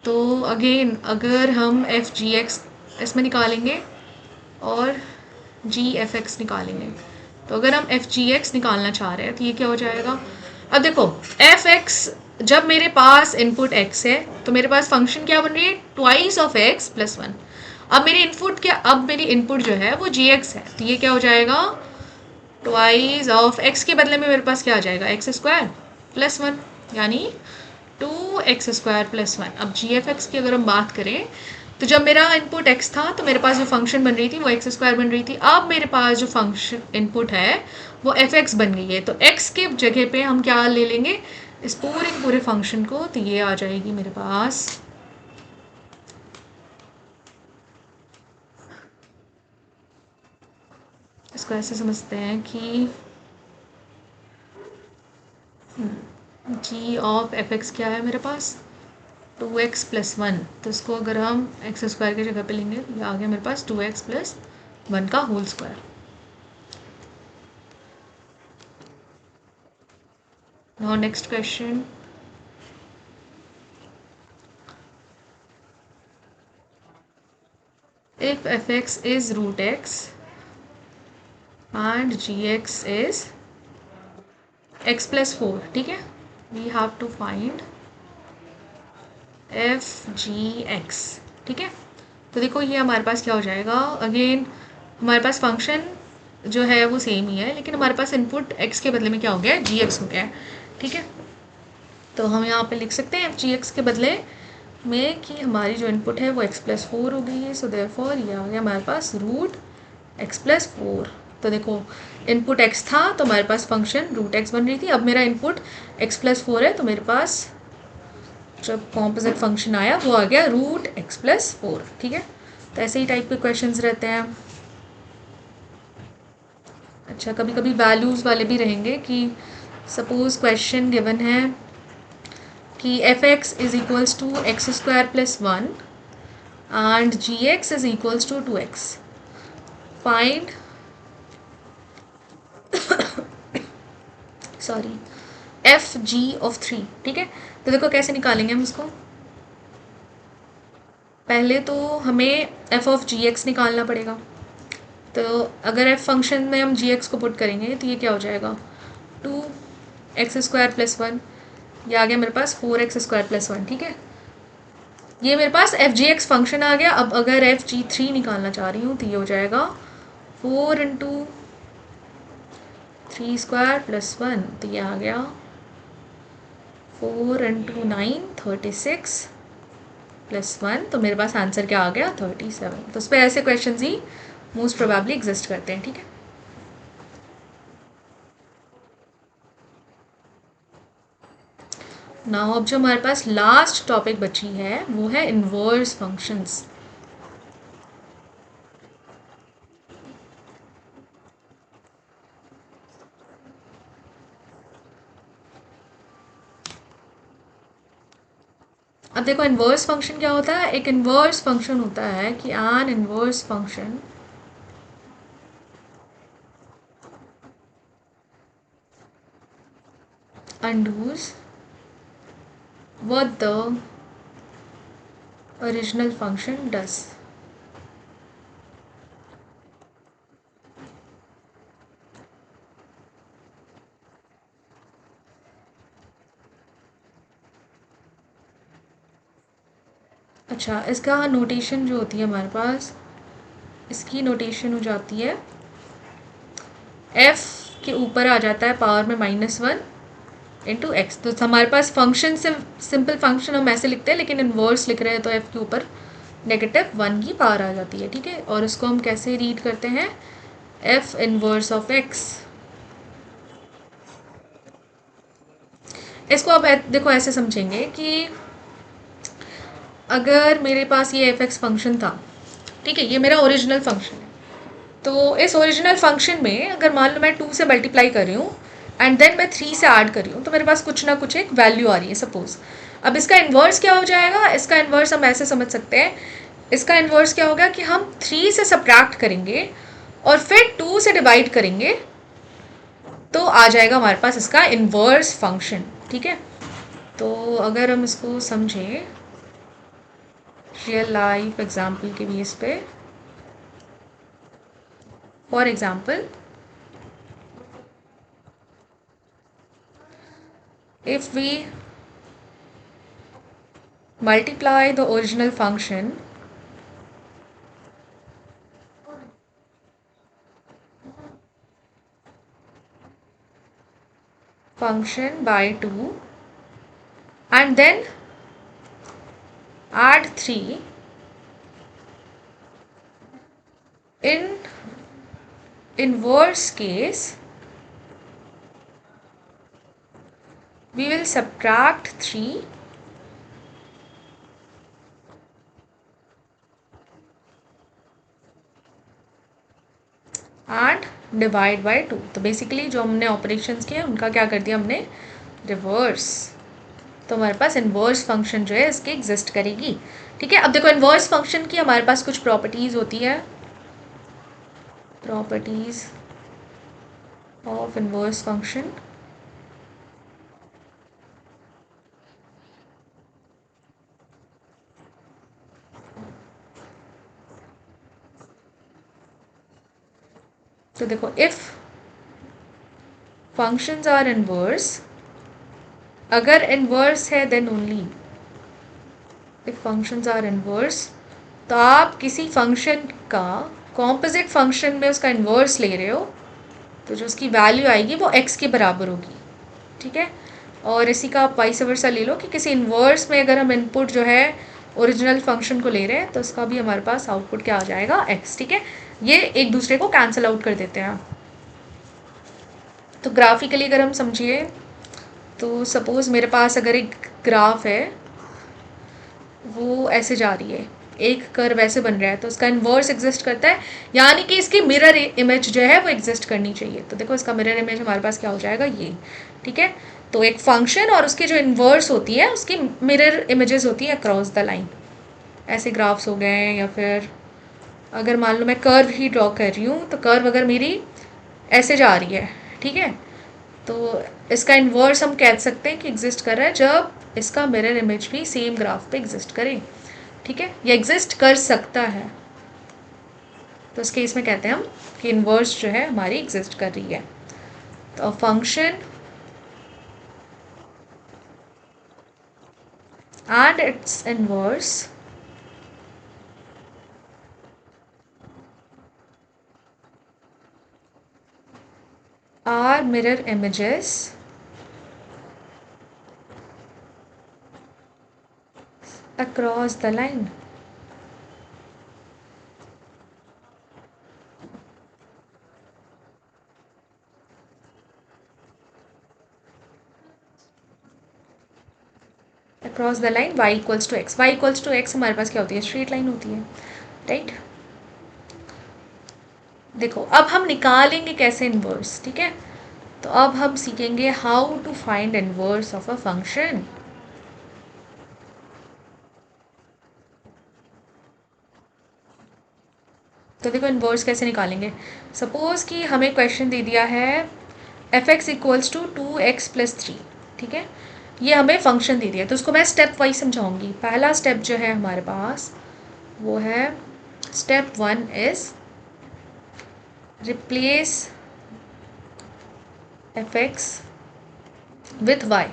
तो अगेन अगर हम एफ जी एक्स इसमें निकालेंगे और जी एफ एक्स निकालेंगे, तो अगर हम एफ जी एक्स निकालना चाह रहे हैं तो ये क्या हो जाएगा। अब देखो एफ एक्स, जब मेरे पास इनपुट x है तो मेरे पास फंक्शन क्या बन रही है, ट्वाइस ऑफ x + 1। अब मेरी इनपुट जो है वो जी एक्स है, तो ये क्या हो जाएगा, ट्वाइस ऑफ x के बदले में मेरे पास क्या आ जाएगा, x² + 1, यानी 2x² + 1। अब जी एफ एक्स की अगर हम बात करें तो जब मेरा इनपुट x था तो मेरे पास जो फंक्शन बन रही थी वो x² बन रही थी। अब मेरे पास जो फंक्शन इनपुट है वो एफ एक्स बन गई है, तो x के जगह पे हम क्या ले लेंगे, इस पूरे फंक्शन को, तो ये आ जाएगी मेरे पास इसको ऐसे समझते हैं कि जी ऑफ एफ एक्स क्या है मेरे पास, 2x + 1। तो इसको अगर हम x² की जगह पे लेंगे तो ये आ गया मेरे पास 2x + 1 का whole square. Now next question, if f(x) is √x and gx is x + 4, ठीक है, we have to find f g x, ठीक है। तो देखो ये हमारे पास क्या हो जाएगा, अगेन हमारे पास फंक्शन जो है वो सेम ही है, लेकिन हमारे पास इनपुट x के बदले में क्या हो गया है, जी एक्स हो गया है, ठीक है। तो हम यहाँ पे लिख सकते हैं एफ जी एक्स के बदले में कि हमारी जो इनपुट है वो x + 4 हो गई है, सो देयरफॉर ये आ गया हमारे पास √x + 4। तो देखो इनपुट x था तो हमारे पास फंक्शन √x बन रही थी, अब मेरा इनपुट x + 4 है तो मेरे पास जब कॉम्पोजिट फंक्शन आया वो आ गया √x + 4, ठीक है। तो ऐसे ही टाइप के क्वेश्चंस रहते हैं। अच्छा, कभी कभी वैल्यूज़ वाले भी रहेंगे कि सपोज क्वेश्चन गिवन है कि f x is equals to x² + 1 and gx is equals to 2x, find sorry F G of 3, ठीक है। तो देखो कैसे निकालेंगे हम इसको, पहले तो हमें एफ ऑफ जी एक्स निकालना पड़ेगा। तो अगर एफ फंक्शन में हम जी एक्स को पुट करेंगे तो ये क्या हो जाएगा, 2x² + 1, ये आ गया मेरे पास 4x² + 1, ठीक है। ये मेरे पास एफ जी एक्स फंक्शन आ गया। अब अगर एफ जी 3 निकालना चाह रही हूँ तो ये हो जाएगा 4 × 3² + 1, तो ये आ गया 4 × 9 36 + 1, तो मेरे पास आंसर क्या आ गया, 37। तो उस पर ऐसे क्वेश्चन ही मोस्ट प्रोबेबली एग्जिस्ट करते हैं, ठीक है। नाउ अब जो हमारे पास लास्ट टॉपिक बची है वो है इनवर्स फंक्शंस। अब देखो इन्वर्स फंक्शन क्या होता है, एक इन्वर्स फंक्शन होता है कि an inverse function undoes what the original function does। अच्छा, इसका नोटेशन जो होती है हमारे पास, इसकी नोटेशन हो जाती है f के ऊपर आ जाता है पावर में -1 इंटू एक्स। तो हमारे पास फंक्शन सिंपल फंक्शन हम ऐसे लिखते हैं, लेकिन इनवर्स लिख रहे हैं तो f के ऊपर -1 की पावर आ जाती है, ठीक है। और इसको हम कैसे रीड करते हैं, f इनवर्स ऑफ x। इसको अब देखो ऐसे समझेंगे कि अगर मेरे पास ये एफ एक्स फंक्शन था, ठीक है, ये मेरा ओरिजिनल फंक्शन है, तो इस ओरिजिनल फंक्शन में अगर मान लो मैं 2 से मल्टीप्लाई कर रही हूँ एंड देन मैं 3 से ऐड कर रही हूँ, तो मेरे पास कुछ ना कुछ एक वैल्यू आ रही है सपोज। अब इसका इन्वर्स क्या हो जाएगा, इसका इन्वर्स हम ऐसे समझ सकते हैं, इसका इन्वर्स क्या होगा कि हम 3 से सब्ट्रैक्ट करेंगे और फिर 2 से डिवाइड करेंगे, तो आ जाएगा हमारे पास इसका इन्वर्स फंक्शन। ठीक है, तो अगर हम इसको समझें रियल लाइफ एग्जाम्पल के बेस पे, for example if we multiply the original function by 2 and then add 3, in inverse case we will subtract 3 and divide by 2। तो बेसिकली जो हमने ऑपरेशंस किए उनका क्या कर दिया हमने, रिवर्स। तो हमारे पास इन्वर्स फंक्शन जो है इसकी एग्जिस्ट करेगी। ठीक है, अब देखो इन्वर्स फंक्शन की हमारे पास कुछ प्रॉपर्टीज होती है, प्रॉपर्टीज ऑफ इन्वर्स फंक्शन। तो देखो इफ फंक्शंस आर इन्वर्स, अगर इन्वर्स है then only, if functions are inverse, तो आप किसी फंक्शन का कॉम्पोजिट फंक्शन में उसका इन्वर्स ले रहे हो तो जो उसकी वैल्यू आएगी वो x के बराबर होगी। ठीक है, और इसी का आप वाइस वर्सा ले लो कि किसी इन्वर्स में अगर हम इनपुट जो है ओरिजिनल फंक्शन को ले रहे हैं तो उसका भी हमारे पास आउटपुट क्या आ जाएगा, x। ठीक है, ये एक दूसरे को कैंसिल आउट कर देते हैं। तो ग्राफिकली अगर हम समझिए तो सपोज मेरे पास अगर एक ग्राफ है वो ऐसे जा रही है, एक कर्व ऐसे बन रहा है, तो उसका इन्वर्स एग्जिस्ट करता है, यानी कि इसकी मिरर इमेज जो है वो एग्जिस्ट करनी चाहिए। तो देखो इसका मिरर इमेज हमारे पास क्या हो जाएगा, ये। ठीक है, तो एक फंक्शन और उसकी जो इन्वर्स होती है उसकी मिरर इमेजेस होती है अक्रॉस द लाइन। ऐसे ग्राफ्स हो गए, या फिर अगर मान लो मैं कर्व ही ड्रॉ कर रही हूँ, तो कर्व अगर मेरी ऐसे जा रही है, ठीक है, तो इसका इन्वर्स हम कह सकते हैं कि एग्जिस्ट कर रहा है जब इसका मिरर इमेज भी सेम ग्राफ पे एग्जिस्ट करे। ठीक है, ये एग्जिस्ट कर सकता है, तो इस केस में कहते हैं हम कि इन्वर्स जो है हमारी एग्जिस्ट कर रही है। तो function and its inverse are mirror images across the line। Across the line y equals to x, y equals to x हमारे पास क्या होती है, स्ट्रेट लाइन होती है, राइट। देखो अब हम निकालेंगे कैसे इन्वर्स। ठीक है, तो अब हम सीखेंगे how to find inverse of a function. तो देखो इन्वर्स कैसे निकालेंगे, सपोज कि हमें क्वेश्चन दे दिया है f x equals to 2x+3। ठीक है, ये हमें फंक्शन दे दिया, तो उसको मैं स्टेप वाइज समझाऊंगी। पहला स्टेप जो है हमारे पास वो है step 1 is replace f x with y.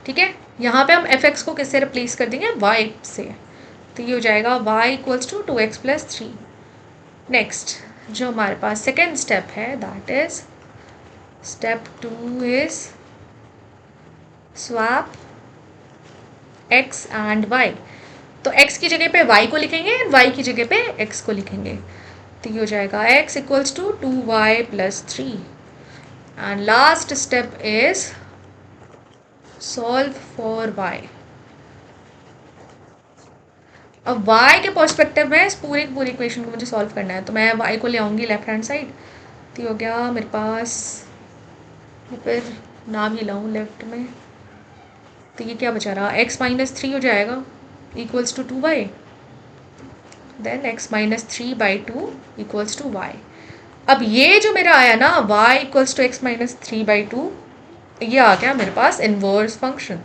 ठीक है, यहाँ पे हम एफ एक्स को किससे रिप्लेस कर देंगे, वाई से, तो ये हो जाएगा Y equals to 2x+3। Next जो हमारे पास सेकेंड स्टेप है that is step 2 is swap x and y। तो x की जगह पे y को लिखेंगे एंड y की जगह पे x को लिखेंगे, तो ये हो जाएगा x equals to 2y+3। And last step is solve for y। अब y के पर्सपेक्टिव में इस पूरे पूरी इक्वेशन को मुझे सॉल्व करना है, तो मैं y को ले आऊँगी लेफ्ट हैंड साइड, तो हो गया मेरे पास, फिर नाम ही लाऊँ लेफ्ट में, तो ये क्या बचा रहा, x माइनस 3 हो जाएगा equals to 2y, then x minus 3/2 equals to y। अब ये जो मेरा आया ना y equals to x minus 3/2, ये आ गया मेरे पास इन्वर्स फंक्शन।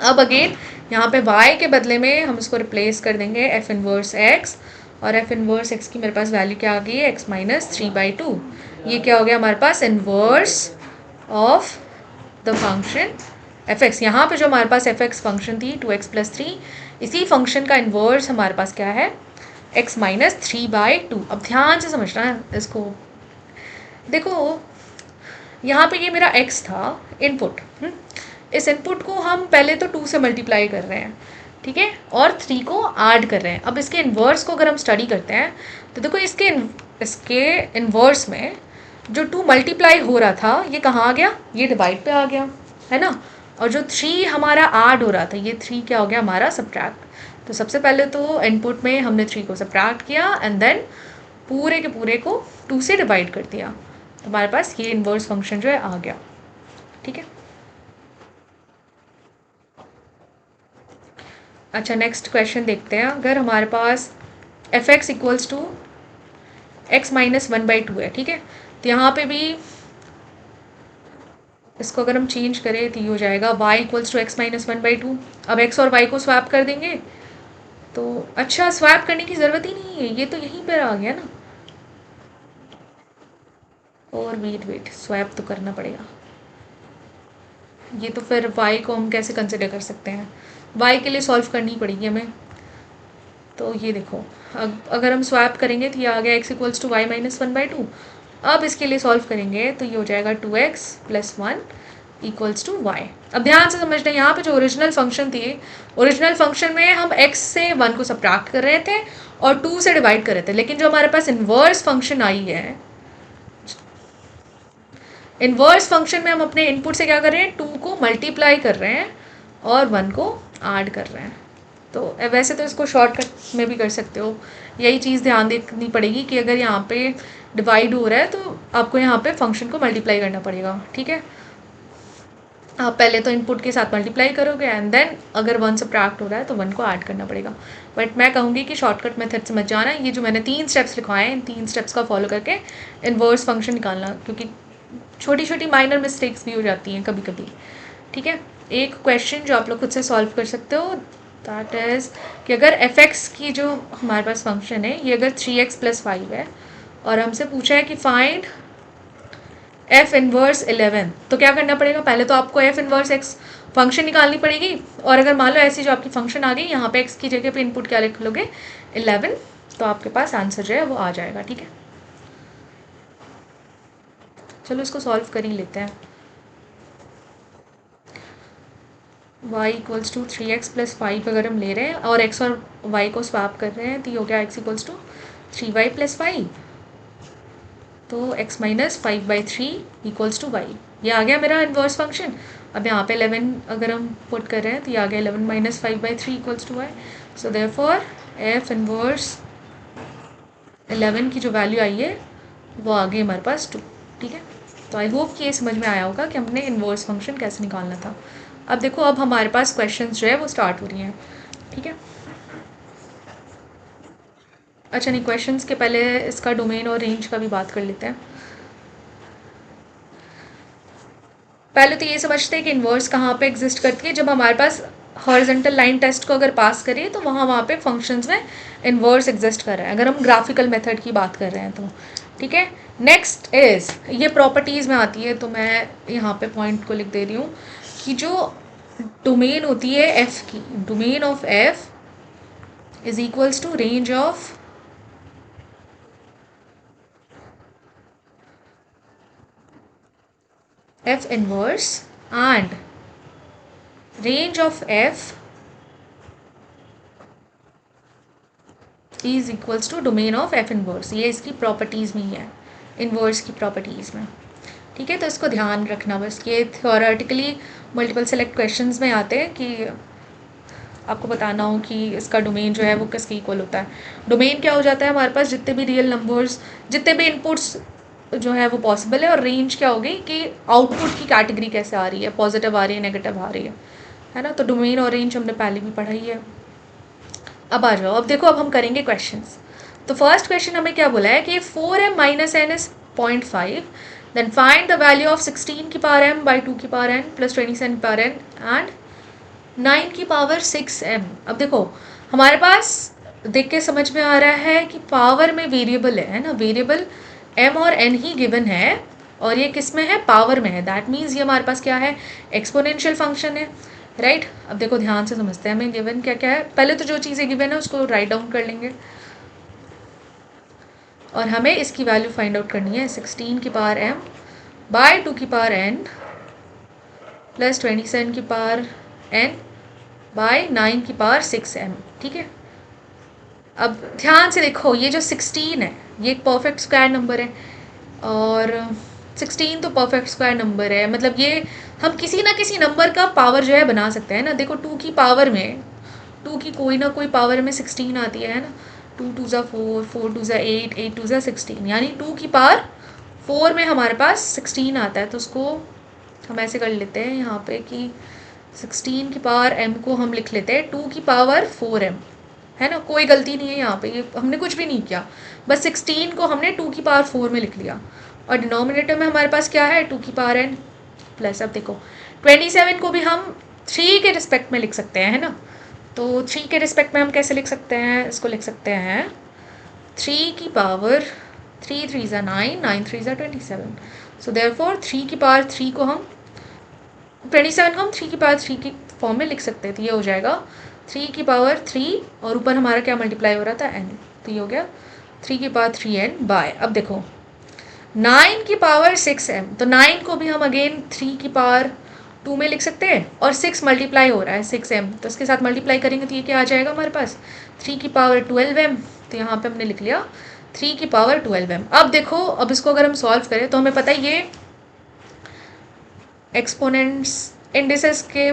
अब अगेन यहाँ पे y के बदले में हम इसको रिप्लेस कर देंगे f इन्वर्स x, और f इन्वर्स x की मेरे पास वैल्यू क्या आ गई है, x माइनस 3/2। ये क्या हो गया हमारे पास, inverse of the function f x. यहाँ पे जो हमारे पास एफ एक्स फंक्शन थी 2x प्लस 3, इसी फंक्शन का इन्वर्स हमारे पास क्या है, x माइनस 3/2। अब ध्यान से समझना है इसको, देखो यहाँ पे ये मेरा x था इनपुट, इस इनपुट को हम पहले तो 2 से मल्टीप्लाई कर रहे हैं, ठीक है, और 3 को ऐड कर रहे हैं। अब इसके इन्वर्स को अगर हम स्टडी करते हैं तो देखो इसके इन्वर्स में जो 2 मल्टीप्लाई हो रहा था ये कहाँ आ गया, ये डिवाइड पे आ गया, है ना, और जो 3 हमारा ऐड हो रहा था ये 3 क्या हो गया हमारा सब्ट्रैक्ट। तो सबसे पहले तो इनपुट में हमने 3 को सब्ट्रैक्ट किया एंड देन पूरे के पूरे को 2 से डिवाइड कर दिया, तो हमारे पास ये इन्वर्स फंक्शन जो है आ गया, ठीक है। अच्छा नेक्स्ट क्वेश्चन देखते हैं, अगर हमारे पास f x equals to x minus 1/2 है, ठीक है, तो यहाँ पे भी इसको अगर हम चेंज करें तो ये हो जाएगा y equals to x minus 1/2। अब x और y को स्वैप कर देंगे, तो अच्छा स्वैप करने की ज़रूरत ही नहीं है, ये तो यहीं पर आ गया ना, और वेट स्वैप तो करना पड़ेगा, ये तो फिर y को हम कैसे कंसिडर कर सकते हैं, y के लिए सॉल्व करनी पड़ेगी हमें। तो ये देखो अगर हम स्वैप करेंगे तो ये आ गया x equals to y minus 1/2। अब इसके लिए सॉल्व करेंगे तो ये हो जाएगा 2x plus 1 equals to Y. अब ध्यान से समझना, यहाँ पे जो ओरिजिनल फंक्शन थी, ओरिजिनल फंक्शन में हम x से 1 को सब्ट्रैक्ट कर रहे थे और 2 से डिवाइड कर रहे थे, लेकिन जो हमारे पास इन्वर्स फंक्शन आई है, इन्वर्स फंक्शन में हम अपने इनपुट से क्या कर रहे हैं, 2 को मल्टीप्लाई कर रहे हैं और 1 को ऐड कर रहे हैं। तो वैसे तो इसको शॉर्टकट में भी कर सकते हो, यही चीज़ ध्यान देखनी पड़ेगी कि अगर यहाँ पे डिवाइड हो रहा है तो आपको यहाँ पे फंक्शन को मल्टीप्लाई करना पड़ेगा, ठीक है। आप पहले तो इनपुट के साथ मल्टीप्लाई करोगे एंड देन अगर 1 सब्ट्रैक्ट हो रहा है तो 1 को ऐड करना पड़ेगा। बट मैं कहूँगी कि शॉर्टकट मेथड से मत जाना, ये जो मैंने 3 स्टेप्स लिखवाए हैं इन 3 स्टेप्स का फॉलो करके इन्वर्स फंक्शन निकालना, क्योंकि छोटी छोटी माइनर मिस्टेक्स भी हो जाती हैं कभी कभी, ठीक है। एक क्वेश्चन जो आप लोग खुद से सॉल्व कर सकते हो दैट इज़ कि अगर एफ एक्स की जो हमारे पास फंक्शन है ये अगर 3x प्लस 5 है और हमसे पूछा है कि फाइंड एफ इन्वर्स 11, तो क्या करना पड़ेगा, पहले तो आपको एफ इन्वर्स एक्स फंक्शन निकालनी पड़ेगी, और अगर मान लो ऐसी जो आपकी फंक्शन आ गई यहाँ पे एक्स की जगह पे इनपुट क्या लिख लोगे 11, तो आपके पास आंसर जो है वो आ जाएगा, ठीक है। चलो इसको सॉल्व कर ही लेते हैं। y equals to 3x plus 5 अगर हम ले रहे हैं और x और y को स्वैप कर रहे हैं तो ये हो गया x equals to 3y plus 5, तो x minus 5/3 equals to y, ये आ गया मेरा इन्वर्स फंक्शन। अब यहाँ पे 11 अगर हम पुट कर रहे हैं तो ये आ गया 11 minus 5/3 equals to y, so therefore f inverse 11 की जो वैल्यू आई है वो आ गई हमारे पास 2, ठीक है। तो आई होप कि ये समझ में आया होगा कि हमने इन्वर्स फंक्शन कैसे निकालना था। अब देखो अब हमारे पास क्वेश्चंस जो है वो स्टार्ट हो रही हैं, ठीक है। अच्छा नहीं, क्वेश्चंस के पहले इसका डोमेन और रेंज का भी बात कर लेते हैं। पहले तो ये समझते हैं कि इन्वर्स कहाँ पे एग्जिस्ट करती है, जब हमारे पास हॉरिजॉन्टल लाइन टेस्ट को अगर पास करें तो वहाँ पे फंक्शंस में इन्वर्स एग्जिस्ट कर रहा है, अगर हम ग्राफिकल मेथड की बात कर रहे हैं तो, ठीक है। नेक्स्ट इज़ ये प्रॉपर्टीज़ में आती है, तो मैं यहाँ पे पॉइंट को लिख दे रही हूँ कि जो डोमेन होती है एफ की, domain of f is equals to range of f inverse and range of f is equals to domain of f inverse. ये इसकी प्रॉपर्टीज़ में ही है, इनवर्स की प्रॉपर्टीज़ में, ठीक है। तो इसको ध्यान रखना बस, ये थ्योरेटिकली मल्टीपल सेलेक्ट क्वेश्चंस में आते हैं कि आपको बताना हो कि इसका डोमेन जो है वो किसके इक्वल होता है। डोमेन क्या हो जाता है हमारे पास, जितने भी रियल नंबर्स, जितने भी इनपुट्स जो है वो पॉसिबल है, और रेंज क्या होगी कि आउटपुट की कैटेगरी कैसे आ रही है, पॉजिटिव आ रही है, नेगेटिव आ रही है ना। तो डोमेन और रेंज हमने पहले भी पढ़ा ही है। अब आ जाओ, अब देखो, अब हम करेंगे क्वेश्चंस। तो फर्स्ट क्वेश्चन हमें क्या बोला है कि 4m minus n is 0.5, then find the value of 16 की पावर m बाई 2 की पावर n प्लस 27 की पावर n एंड 9 की पावर 6m। अब देखो हमारे पास देख के समझ में आ रहा है कि पावर में वेरिएबल है ना, वेरिएबल m और n ही गिवन है, और ये किस में है, पावर में है। दैट मीन्स ये हमारे पास क्या है, एक्सपोनेंशियल फंक्शन है, राइट। अब देखो ध्यान से समझते हैं हमें गिवन क्या क्या है। पहले तो जो चीज़ें गिवन है उसको राइट डाउन कर लेंगे, और हमें इसकी वैल्यू फाइंड आउट करनी है। 16 की पावर m बाय 2 की पावर n प्लस 27 की पावर n बाय 9 की पावर 6m, ठीक है। अब ध्यान से देखो, ये जो 16 है ये एक परफेक्ट स्क्वायर नंबर है, और 16 तो परफेक्ट स्क्वायर नंबर है, मतलब ये हम किसी ना किसी नंबर का पावर जो है बना सकते हैं ना। देखो 2 की पावर में, 2 की कोई ना कोई पावर में 16 आती है ना। 2 2 ज़ा 4, 4 2 ज़ा 8, 8 2 ज़ा 16, यानी 2 की पावर 4 में हमारे पास 16 आता है। तो उसको हम ऐसे कर लेते हैं यहाँ पे कि 16 की पावर m को हम लिख लेते हैं 2 की पावर 4m, है ना। कोई गलती नहीं है यहाँ पे, ये हमने कुछ भी नहीं किया, बस 16 को हमने 2 की पावर 4 में लिख लिया, और डिनोमिनेटर में हमारे पास क्या है, 2 की पावर n प्लस। अब देखो 27 को भी हम 3 के रिस्पेक्ट में लिख सकते हैं, है ना। तो 3 के रिस्पेक्ट में हम कैसे लिख सकते हैं, इसको लिख सकते हैं 3 की पावर 3 3 ज़ा 9, 9 3 ज़ा 27। सो देयरफॉर 3 की पावर 3 को हम 27 को हम 3 की पावर 3 की फॉर्म में लिख सकते हैं। तो ये हो जाएगा 3 की पावर 3, और ऊपर हमारा क्या मल्टीप्लाई हो रहा था, n। तो ये हो गया 3 की पावर 3n बाय, अब देखो 9 की पावर 6m, तो 9 को भी हम अगेन 3 की पावर 2 में लिख सकते हैं, और 6 मल्टीप्लाई हो रहा है 6m, तो इसके साथ मल्टीप्लाई करेंगे तो ये क्या आ जाएगा हमारे पास, 3 की पावर 12m। तो यहाँ पे हमने लिख लिया 3 की पावर 12m। अब देखो, अब इसको अगर हम सॉल्व करें तो हमें पता है ये एक्सपोनेंट्स इंडिसेस के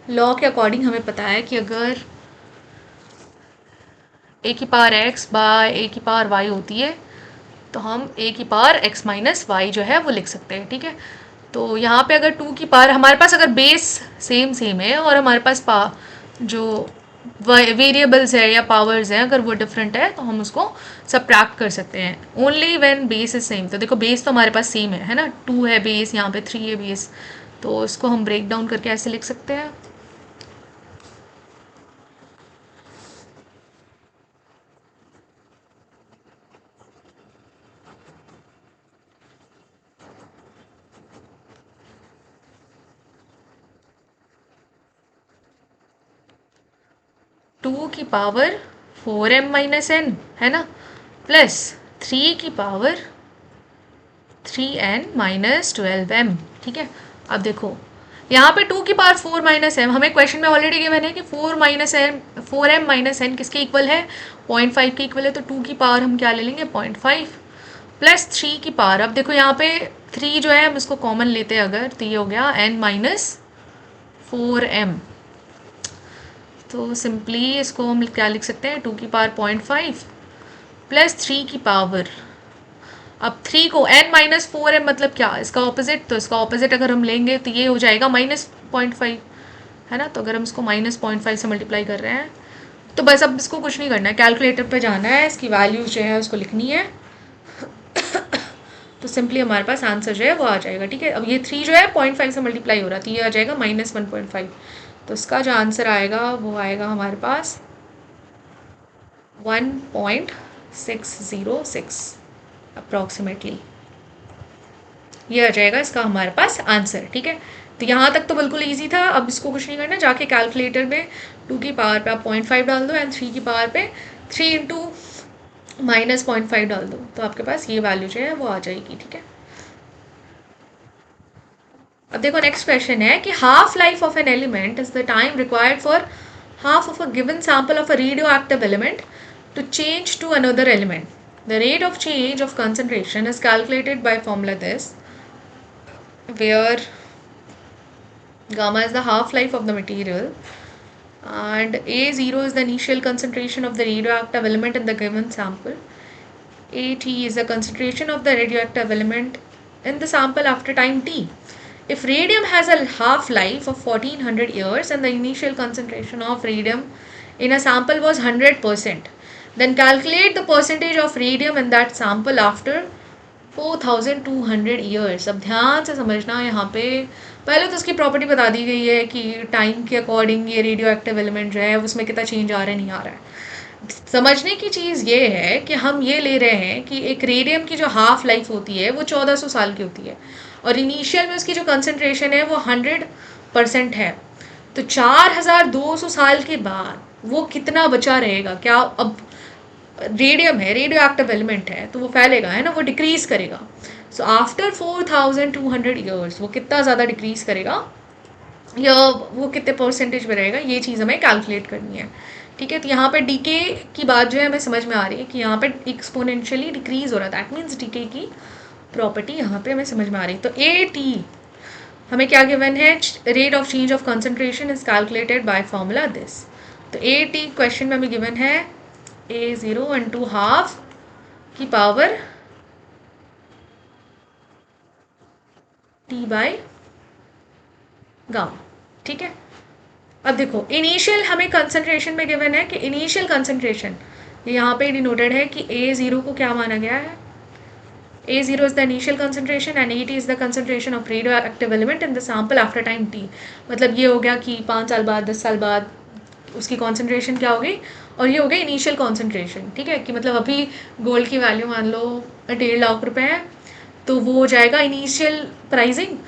लॉ के अकॉर्डिंग हमें पता है कि अगर a की पावर x बाय a की पावर y होती है तो हम a की पावर x माइनस वाई जो है वो लिख सकते हैं, ठीक है। तो यहाँ पे अगर 2 की पावर, हमारे पास अगर बेस सेम सेम है और हमारे पास जो वेरिएबल्स है या पावर्स हैं अगर वो डिफरेंट है तो हम उसको सब्ट्रैक्ट कर सकते हैं only when base is same. तो देखो बेस तो हमारे पास सेम है ना, 2 है बेस, यहाँ पे 3 है बेस, तो इसको हम ब्रेक डाउन करके ऐसे लिख सकते हैं। टू की पावर 4m माइनस एन, है ना, प्लस 3 की पावर 3n माइनस 12m, ठीक है। अब देखो यहाँ पे 2 की पावर 4 माइनस एम, हमें क्वेश्चन में ऑलरेडी गिवन है कि 4m माइनस एन किसके इक्वल है, 0.5 के इक्वल है। तो 2 की पावर हम क्या ले लेंगे, 0.5 प्लस 3 की पावर। अब देखो यहाँ पे 3 जो है हम इसको कॉमन लेते हैं अगर, तो ये हो गया n माइनस 4m। तो सिंपली इसको हम क्या लिख सकते हैं, 2 की पावर 0.5 प्लस 3 की पावर, अब 3 को n माइनस 4m मतलब क्या, इसका ऑपोजिट, तो इसका ऑपोजिट अगर हम लेंगे तो ये हो जाएगा माइनस 0.5, है ना। तो अगर हम इसको माइनस 0.5 से मल्टीप्लाई कर रहे हैं तो बस अब इसको कुछ नहीं करना है, कैलकुलेटर पे जाना है, इसकी वैल्यू जो है उसको लिखनी है तो सिंपली हमारे पास आंसर जो है वो आ जाएगा, ठीक है। अब ये 3 जो है 0.5 से मल्टीप्लाई हो रहा था, ये आ जाएगा माइनस 1.5, तो इसका जो आंसर आएगा वो आएगा हमारे पास 1.606 अप्रॉक्सीमेटली, ये आ जाएगा इसका हमारे पास आंसर, ठीक है। तो यहाँ तक तो बिल्कुल इजी था। अब इसको कुछ नहीं करना, जाके कैलकुलेटर में 2 की पावर पे आप 0.5 डाल दो एंड 3 की पावर पे 3 इंटू माइनस 0.5 डाल दो, तो आपके पास ये वैल्यू जो है वो आ जाएगी, ठीक है। अब देखो नेक्स्ट क्वेश्चन है कि half life of an element is the time required for half of a given sample of a radioactive element to change to another element. The rate of change of concentration is calculated by formula this, where gamma is the half life of the material and A0 is the initial concentration of the radioactive element in the given sample. AT is the concentration of the radioactive element in the sample after time t. If radium has a half-life of 1400 years and the initial concentration of radium in a sample was 100%, then calculate the percentage of radium in that sample after 4200 years. अब ध्यान से समझना, यहाँ पे पहले तो उसकी property बता दी गई है कि टाइम के अकॉर्डिंग ये रेडियो एक्टिव एलिमेंट जो है उसमें कितना चेंज आ रहा है नहीं आ रहा है. समझने की चीज़ ये है कि हम ये ले रहे हैं कि एक रेडियम की जो हाफ लाइफ होती है वो 1400 साल की होती है और इनिशियल में उसकी जो कंसनट्रेशन है वो 100% है. तो 4200 साल के बाद वो कितना बचा रहेगा? क्या अब रेडियम है, रेडियो एक्टिव एलिमेंट है, तो वो फैलेगा, है ना, वो डिक्रीज करेगा. सो आफ्टर 4200 ईयर्स वो कितना ज़्यादा डिक्रीज करेगा या वो कितने परसेंटेज में रहेगा, ये चीज़ हमें कैलकुलेट करनी है. ठीक है, तो यहाँ पे डीके की बात जो है हमें समझ में आ रही है कि यहाँ पे एक्सपोनेंशियली डिक्रीज हो रहा है. दैट मीन्स डीके की प्रॉपर्टी यहाँ पे हमें समझ में आ रही है. तो ए टी हमें क्या गिवन है? Rate of change of concentration is calculated by formula this. तो ए टी क्वेश्चन में हमें गिवन है A0 into हाफ की पावर T बाय गामा. ठीक है, अब देखो इनिशियल हमें कंसंट्रेशन में गिवन है कि इनिशियल कंसंट्रेशन यहाँ पे डिनोटेड है कि A0 को क्या माना गया है? A0 is the initial concentration and AT is the concentration of radioactive element in the sample after time t. मतलब ये हो गया कि 5 साल बाद 10 साल बाद उसकी कॉन्सेंट्रेशन क्या होगी, और ये हो गया इनिशियल कॉन्सेंट्रेशन. ठीक है, कि मतलब अभी गोल्ड की वैल्यू मान लो 1.5 लाख रुपए है तो वो हो जाएगा इनिशियल प्राइसिंग,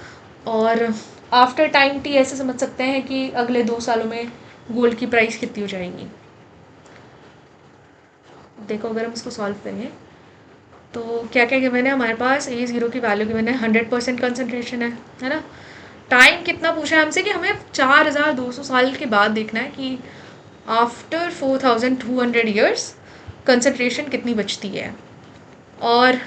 और आफ्टर टाइम टी ऐसे समझ सकते हैं कि अगले 2 सालों में गोल्ड की प्राइस कितनी हो जाएगी. देखो अगर हम इसको सॉल्व करें तो क्या क्या गिवन है हमारे पास? A0 की वैल्यू गिवन है 100% कंसनट्रेशन है ना. टाइम कितना पूछा है हमसे कि हमें 4200 साल के बाद देखना है कि आफ्टर 4200 ईयर्स कंसनट्रेशन कितनी बचती है, और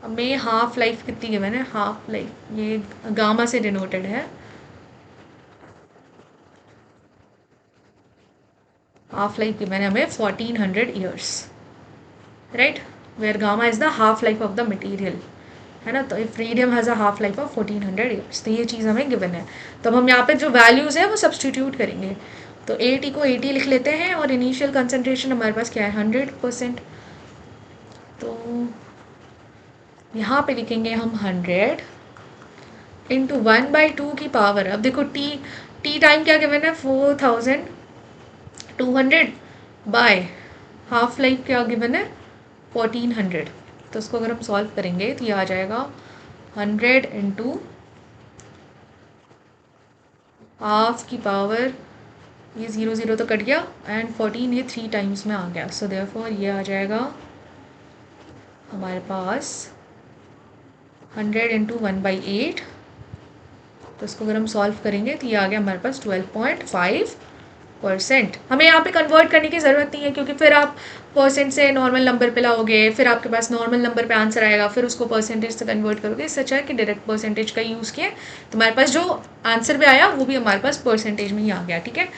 हमें हाफ लाइफ कितनी गिवन है? हाफ लाइफ ये गामा से डिनोटेड है. हाफ लाइफ गिवन है हमें 1400 years, right, where gamma is the half life of the material, है ना. तो if radium has a half life of 1400 years, तो ये चीज़ हमें गिवन है. तो अब हम यहाँ पे जो वैल्यूज़ है वो सब्सटीट्यूट करेंगे. तो ए टी को 80 लिख लेते हैं और इनिशियल कंसनट्रेशन हमारे पास क्या है? 100%. तो यहाँ पे लिखेंगे हम 100 इंटू 1/2 की पावर. अब देखो टी टाइम क्या गिवन है? 4200 बाय हाफ लाइफ क्या गिवन है? 1400. तो उसको अगर हम सॉल्व करेंगे तो ये आ जाएगा 100 इंटू हाफ की पावर, ये 0 तो कट गया, एंड 14 ये 3 टाइम्स में आ गया. सो देयरफॉर ये आ जाएगा हमारे पास 100 इंटू 1/8. तो इसको अगर हम सॉल्व करेंगे तो ये आ गया हमारे पास 12.5%. हमें यहाँ पे कन्वर्ट करने की ज़रूरत नहीं है क्योंकि फिर आप परसेंट से नॉर्मल नंबर पे लाओगे, फिर आपके पास नॉर्मल नंबर पे आंसर आएगा, फिर उसको परसेंटेज से कन्वर्ट करोगे. इससे अच्छा है कि डायरेक्ट परसेंटेज का यूज़ किए, तो हमारे पास जो आंसर भी आया वो भी हमारे पास परसेंटेज में ही आ गया. ठीक है,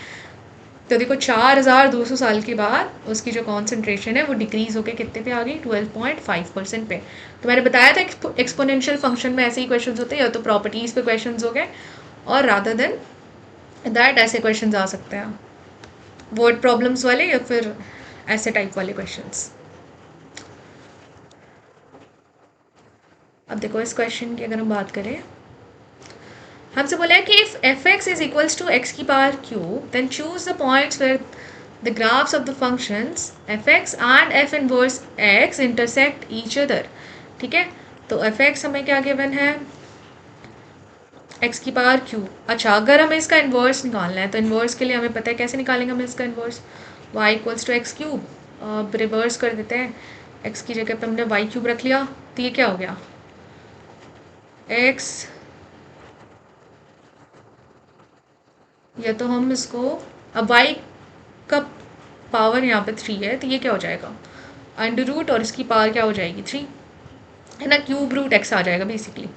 तो देखो 4200 साल के बाद उसकी जो कॉन्सेंट्रेशन है वो डिक्रीज़ होकर कितने पे आ गई? 12.5% पे. तो मैंने बताया था एक्सपोनेंशियल फंक्शन में ऐसे ही क्वेश्चंस होते हैं, या तो प्रॉपर्टीज़ पे क्वेश्चंस हो गए, और रादर देन दैट ऐसे क्वेश्चंस आ सकते हैं वर्ड प्रॉब्लम्स वाले या फिर ऐसे टाइप वाले क्वेश्चंस. अब देखो इस क्वेश्चन की अगर हम बात करें, हमसे बोला है कि if f x is equals to x की power cube then choose the points where the graphs of the functions f x and f inverse x intersect each other. ठीक है, तो एफ एक्स हमें क्या गिवन है? X की power cube. अच्छा, अगर हमें इसका इन्वर्स निकालना है तो इन्वर्स के लिए हमें पता है कैसे निकालेंगे हम इसका इन्वर्स? Y equals to x cube. अब रिवर्स कर देते हैं, एक्स की जगह पे हमने वाई क्यूब रख लिया, तो ये क्या हो गया? एक्स, या तो हम इसको, अब y का पावर यहाँ पे 3 है तो ये क्या हो जाएगा? अंडर रूट, और इसकी पावर क्या हो जाएगी? 3, है ना, क्यूब रूट x आ जाएगा बेसिकली.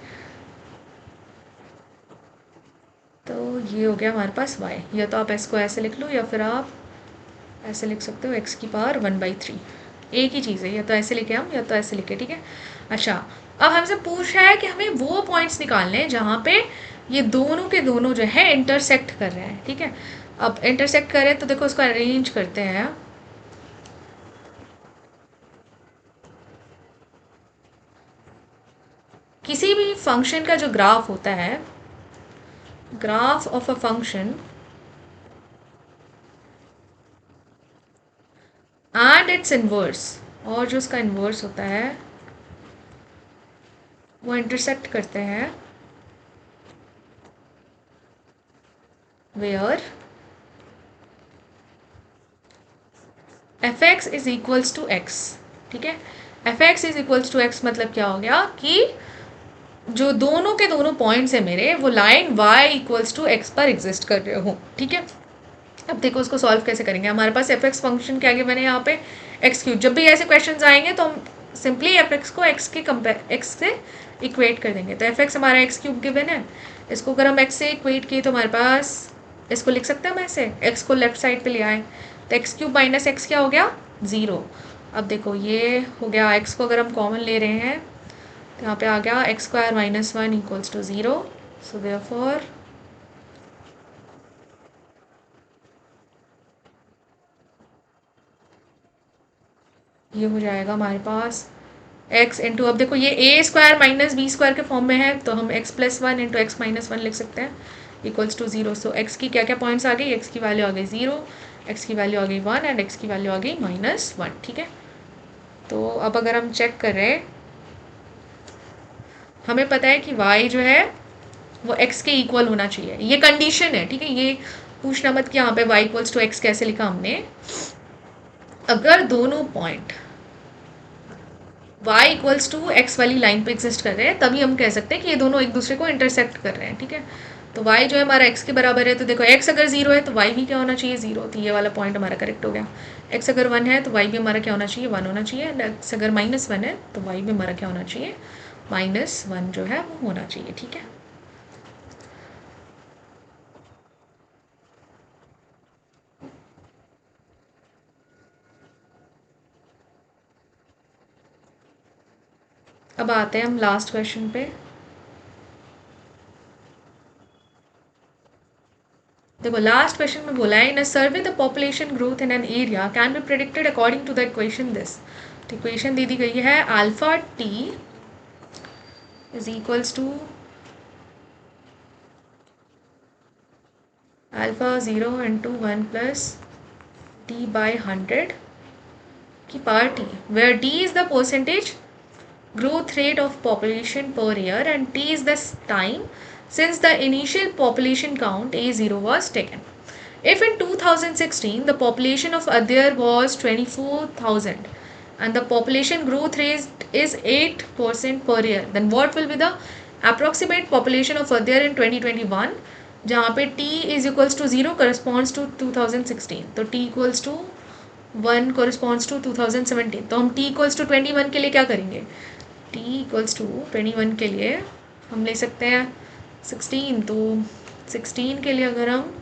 तो ये हो गया हमारे पास y। या तो आप इसको ऐसे लिख लो या फिर आप ऐसे लिख सकते हो x की पावर 1/3। एक ही चीज़ है, या तो ऐसे लिखे हम या तो ऐसे लिखे, ठीक है। अच्छा, अब हमसे पूछ रहा है कि हमें वो पॉइंट्स निकालने हैं जहाँ पे ये दोनों के दोनों जो है इंटरसेक्ट कर रहे हैं, ठीक है। अब इंटरसेक्ट करें तो देखो उसको अरेंज करते हैं। किसी भी फंक्शन का जो ग्राफ होता है, graph of a function and it's inverse, और जो उसका इनवर्स होता है वो इंटरसेक्ट करते हैं where f x is equals to x, ठीक है। F x is equals to x मतलब क्या हो गया कि जो दोनों के दोनों पॉइंट्स है मेरे, वो line y equals to x पर एग्जिस्ट कर रहे हो, ठीक है। अब देखो उसको सॉल्व कैसे करेंगे। हमारे पास एफ एक्स फंक्शन क्या गिवन है यहाँ पे, एक्स क्यूब। जब भी ऐसे क्वेश्चन आएंगे तो हम सिंपली एफ एक्स को एक्स से इक्वेट कर देंगे। तो एफ एक्स हमारा एक्स क्यूब गिवन है, इसको अगर हम एक्स से इक्वेट किए तो हमारे पास इसको लिख सकते हैं हम ऐसे, एक्स को लेफ्ट साइड पे ले आए तो एक्स क्यूब माइनस एक्स क्या हो गया, 0। अब देखो ये हो गया, एक्स को अगर हम कॉमन ले रहे हैं तो यहाँ पे आ गया x square minus 1 equals to 0। So therefore ये हो जाएगा हमारे पास x इंटू, अब देखो ये a square minus b square के फॉर्म में है तो हम x plus 1 into x minus 1 लिख सकते हैं इक्वल्स टू 0। सो x की क्या क्या पॉइंट्स आ गई, x की वैल्यू आ गई 0, x की वैल्यू आ गई 1 एंड x की वैल्यू आ गई -1, ठीक है। तो अब अगर हम चेक करें, हमें पता है कि y जो है वो x के इक्वल होना चाहिए, ये कंडीशन है, ठीक है। ये पूछना मत कि यहाँ पे y इक्वल्स टू एक्स कैसे लिखा हमने। अगर दोनों point y equals to x वाली लाइन पे एग्जिस्ट कर रहे हैं तभी हम कह सकते हैं कि ये दोनों एक दूसरे को इंटरसेक्ट कर रहे हैं, ठीक है। तो y जो है हमारा x के बराबर है, तो देखो x अगर 0 है तो y भी क्या होना चाहिए, 0। तो ये वाला पॉइंट हमारा करेक्ट हो गया। x अगर 1 है तो y भी हमारा क्या होना चाहिए, 1 होना चाहिए। एंड x अगर -1 है तो y भी हमारा क्या होना चाहिए, -1 जो है वो होना चाहिए, ठीक है। अब आते हैं हम लास्ट क्वेश्चन पे। देखो लास्ट क्वेश्चन में बोला है, in a survey the population growth in an area can be predicted according to the equation this. तो इक्वेशन दे दी गई है alpha t is equals to alpha 0 into 1 plus t by 100 की power t, where d is the percentage growth rate of population per year and t is the time since the initial population count A0 was taken. If in 2016 the population of Adyar was 24,000 and the population growth rate is 8% per year, then what will be the approximate population of Adyar in 2021, जहाँ पे t is equals to 0 corresponds to 2016, तो t equals to 1 corresponds to 2017। तो हम t equals to 21 के लिए क्या करेंगे, t equals to 21 के लिए हम ले सकते हैं 16। तो 16 के लिए अगर हम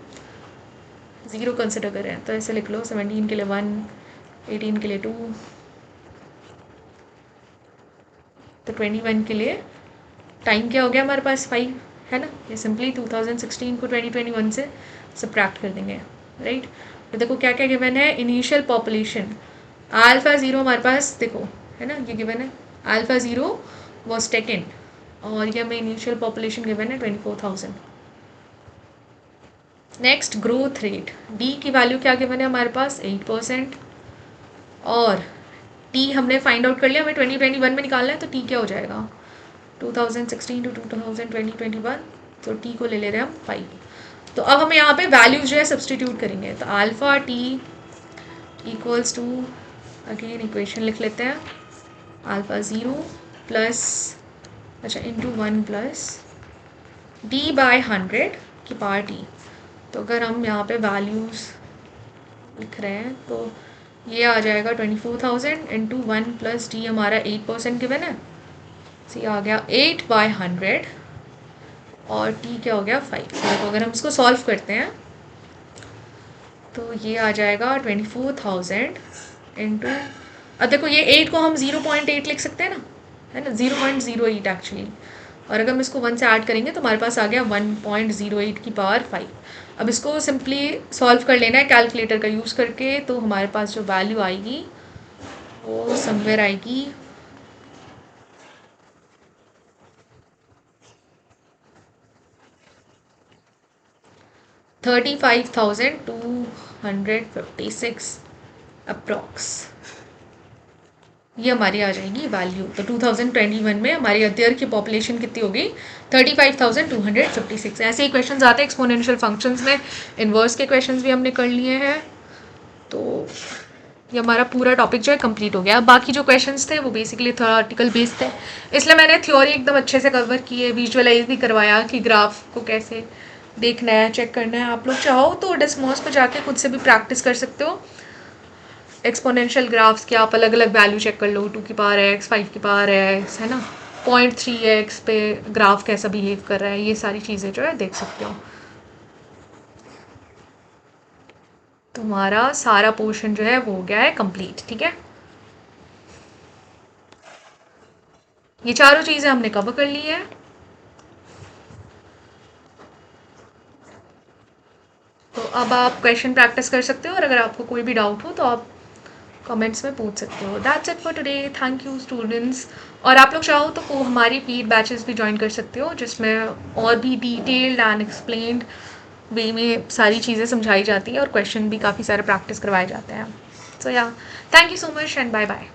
0 कंसिडर करें तो ऐसे लिख लो, 17 के लिए 1, 18 के लिए 2, तो 21 के लिए टाइम क्या हो गया हमारे पास 5, है ना। ये सिंपली 2016 को 2021 से सब्ट्रैक्ट कर देंगे, राइट। तो देखो क्या क्या गिवन है, इनिशियल पॉपुलेशन अल्फा 0 हमारे पास देखो है ना, ये गिवन है अल्फा 0 वॉज टेकन, और ये हमें इनिशियल पॉपुलेशन गिवन है 24,000। नेक्स्ट ग्रोथ रेट, डी की वैल्यू क्या गिवन है हमारे पास 8%, और टी हमने फाइंड आउट कर लिया, हमें 2021 में निकालना है तो टी क्या हो जाएगा 2016 टू 2021, तो टी को ले रहे हैं हम 5। तो अब हमें यहाँ पे वैल्यूज जो है सब्सटीट्यूट करेंगे, तो alpha t equals to, again equation लिख लेते हैं, अल्फा 0 प्लस अच्छा इंटू 1 प्लस डी बाय 100 की पावर टी। तो अगर हम यहाँ पे वैल्यूज़ लिख रहे हैं तो ये आ जाएगा 24,000 इंटू 1 प्लस डी, हमारा 8% गिवन है, सी आ गया 8/100 और t क्या हो गया 5। तो देखो अगर हम इसको सॉल्व करते हैं तो ये आ जाएगा 24,000 इंटू, अब देखो ये 8 को हम 0.8 लिख सकते हैं ना, है ना, 0.08 एक्चुअली, और अगर हम इसको 1 से ऐड करेंगे तो हमारे पास आ गया 1.08 की पावर 5। अब इसको सिंपली सॉल्व कर लेना है कैलकुलेटर का यूज़ करके, तो हमारे पास जो वैल्यू आएगी वो समवेयर आएगी 35,256 अप्रॉक्स, ये हमारी आ जाएगी वैल्यू। तो 2021 में हमारी अर्थ की पॉपुलेशन कितनी होगी 35,256। ऐसे ही क्वेश्चंस आते हैं एक्सपोनेंशियल फंक्शंस में, इन्वर्स के क्वेश्चंस भी हमने कर लिए हैं। तो ये हमारा पूरा टॉपिक जो है कंप्लीट हो गया। अब बाकी जो क्वेश्चंस थे वो बेसिकली थ्योरेटिकल बेस्ड थे, इसलिए मैंने थ्योरी एकदम अच्छे से कवर की है, विजुअलाइज भी करवाया कि ग्राफ को कैसे देखना है, चेक करना है। आप लोग चाहो तो डिस्मोस पर जाके खुद से भी प्रैक्टिस कर सकते हो एक्सपोनेंशियल ग्राफ्स के, आप अलग अलग वैल्यू चेक कर लो, 2 की पावर x, 5 की पावर x, है ना, 0.3x पे ग्राफ कैसा बिहेव कर रहा है, ये सारी चीज़ें जो है देख सकते हो। तो हमारा सारा पोर्शन जो है वो हो गया है कंप्लीट, ठीक है। ये चारों चीज़ें हमने कवर कर ली है। तो अब आप क्वेश्चन प्रैक्टिस कर सकते हो, और अगर आपको कोई भी डाउट हो तो आप कमेंट्स में पूछ सकते हो। That's it for today, thank you students. और आप लोग चाहो तो हमारी पीड बैचेस भी ज्वाइन कर सकते हो, जिसमें और भी डिटेल्ड एंड एक्सप्लेन्ड वे में सारी चीज़ें समझाई जाती है और क्वेश्चन भी काफ़ी सारे प्रैक्टिस करवाए जाते हैं। So yeah, thank you so much and bye bye.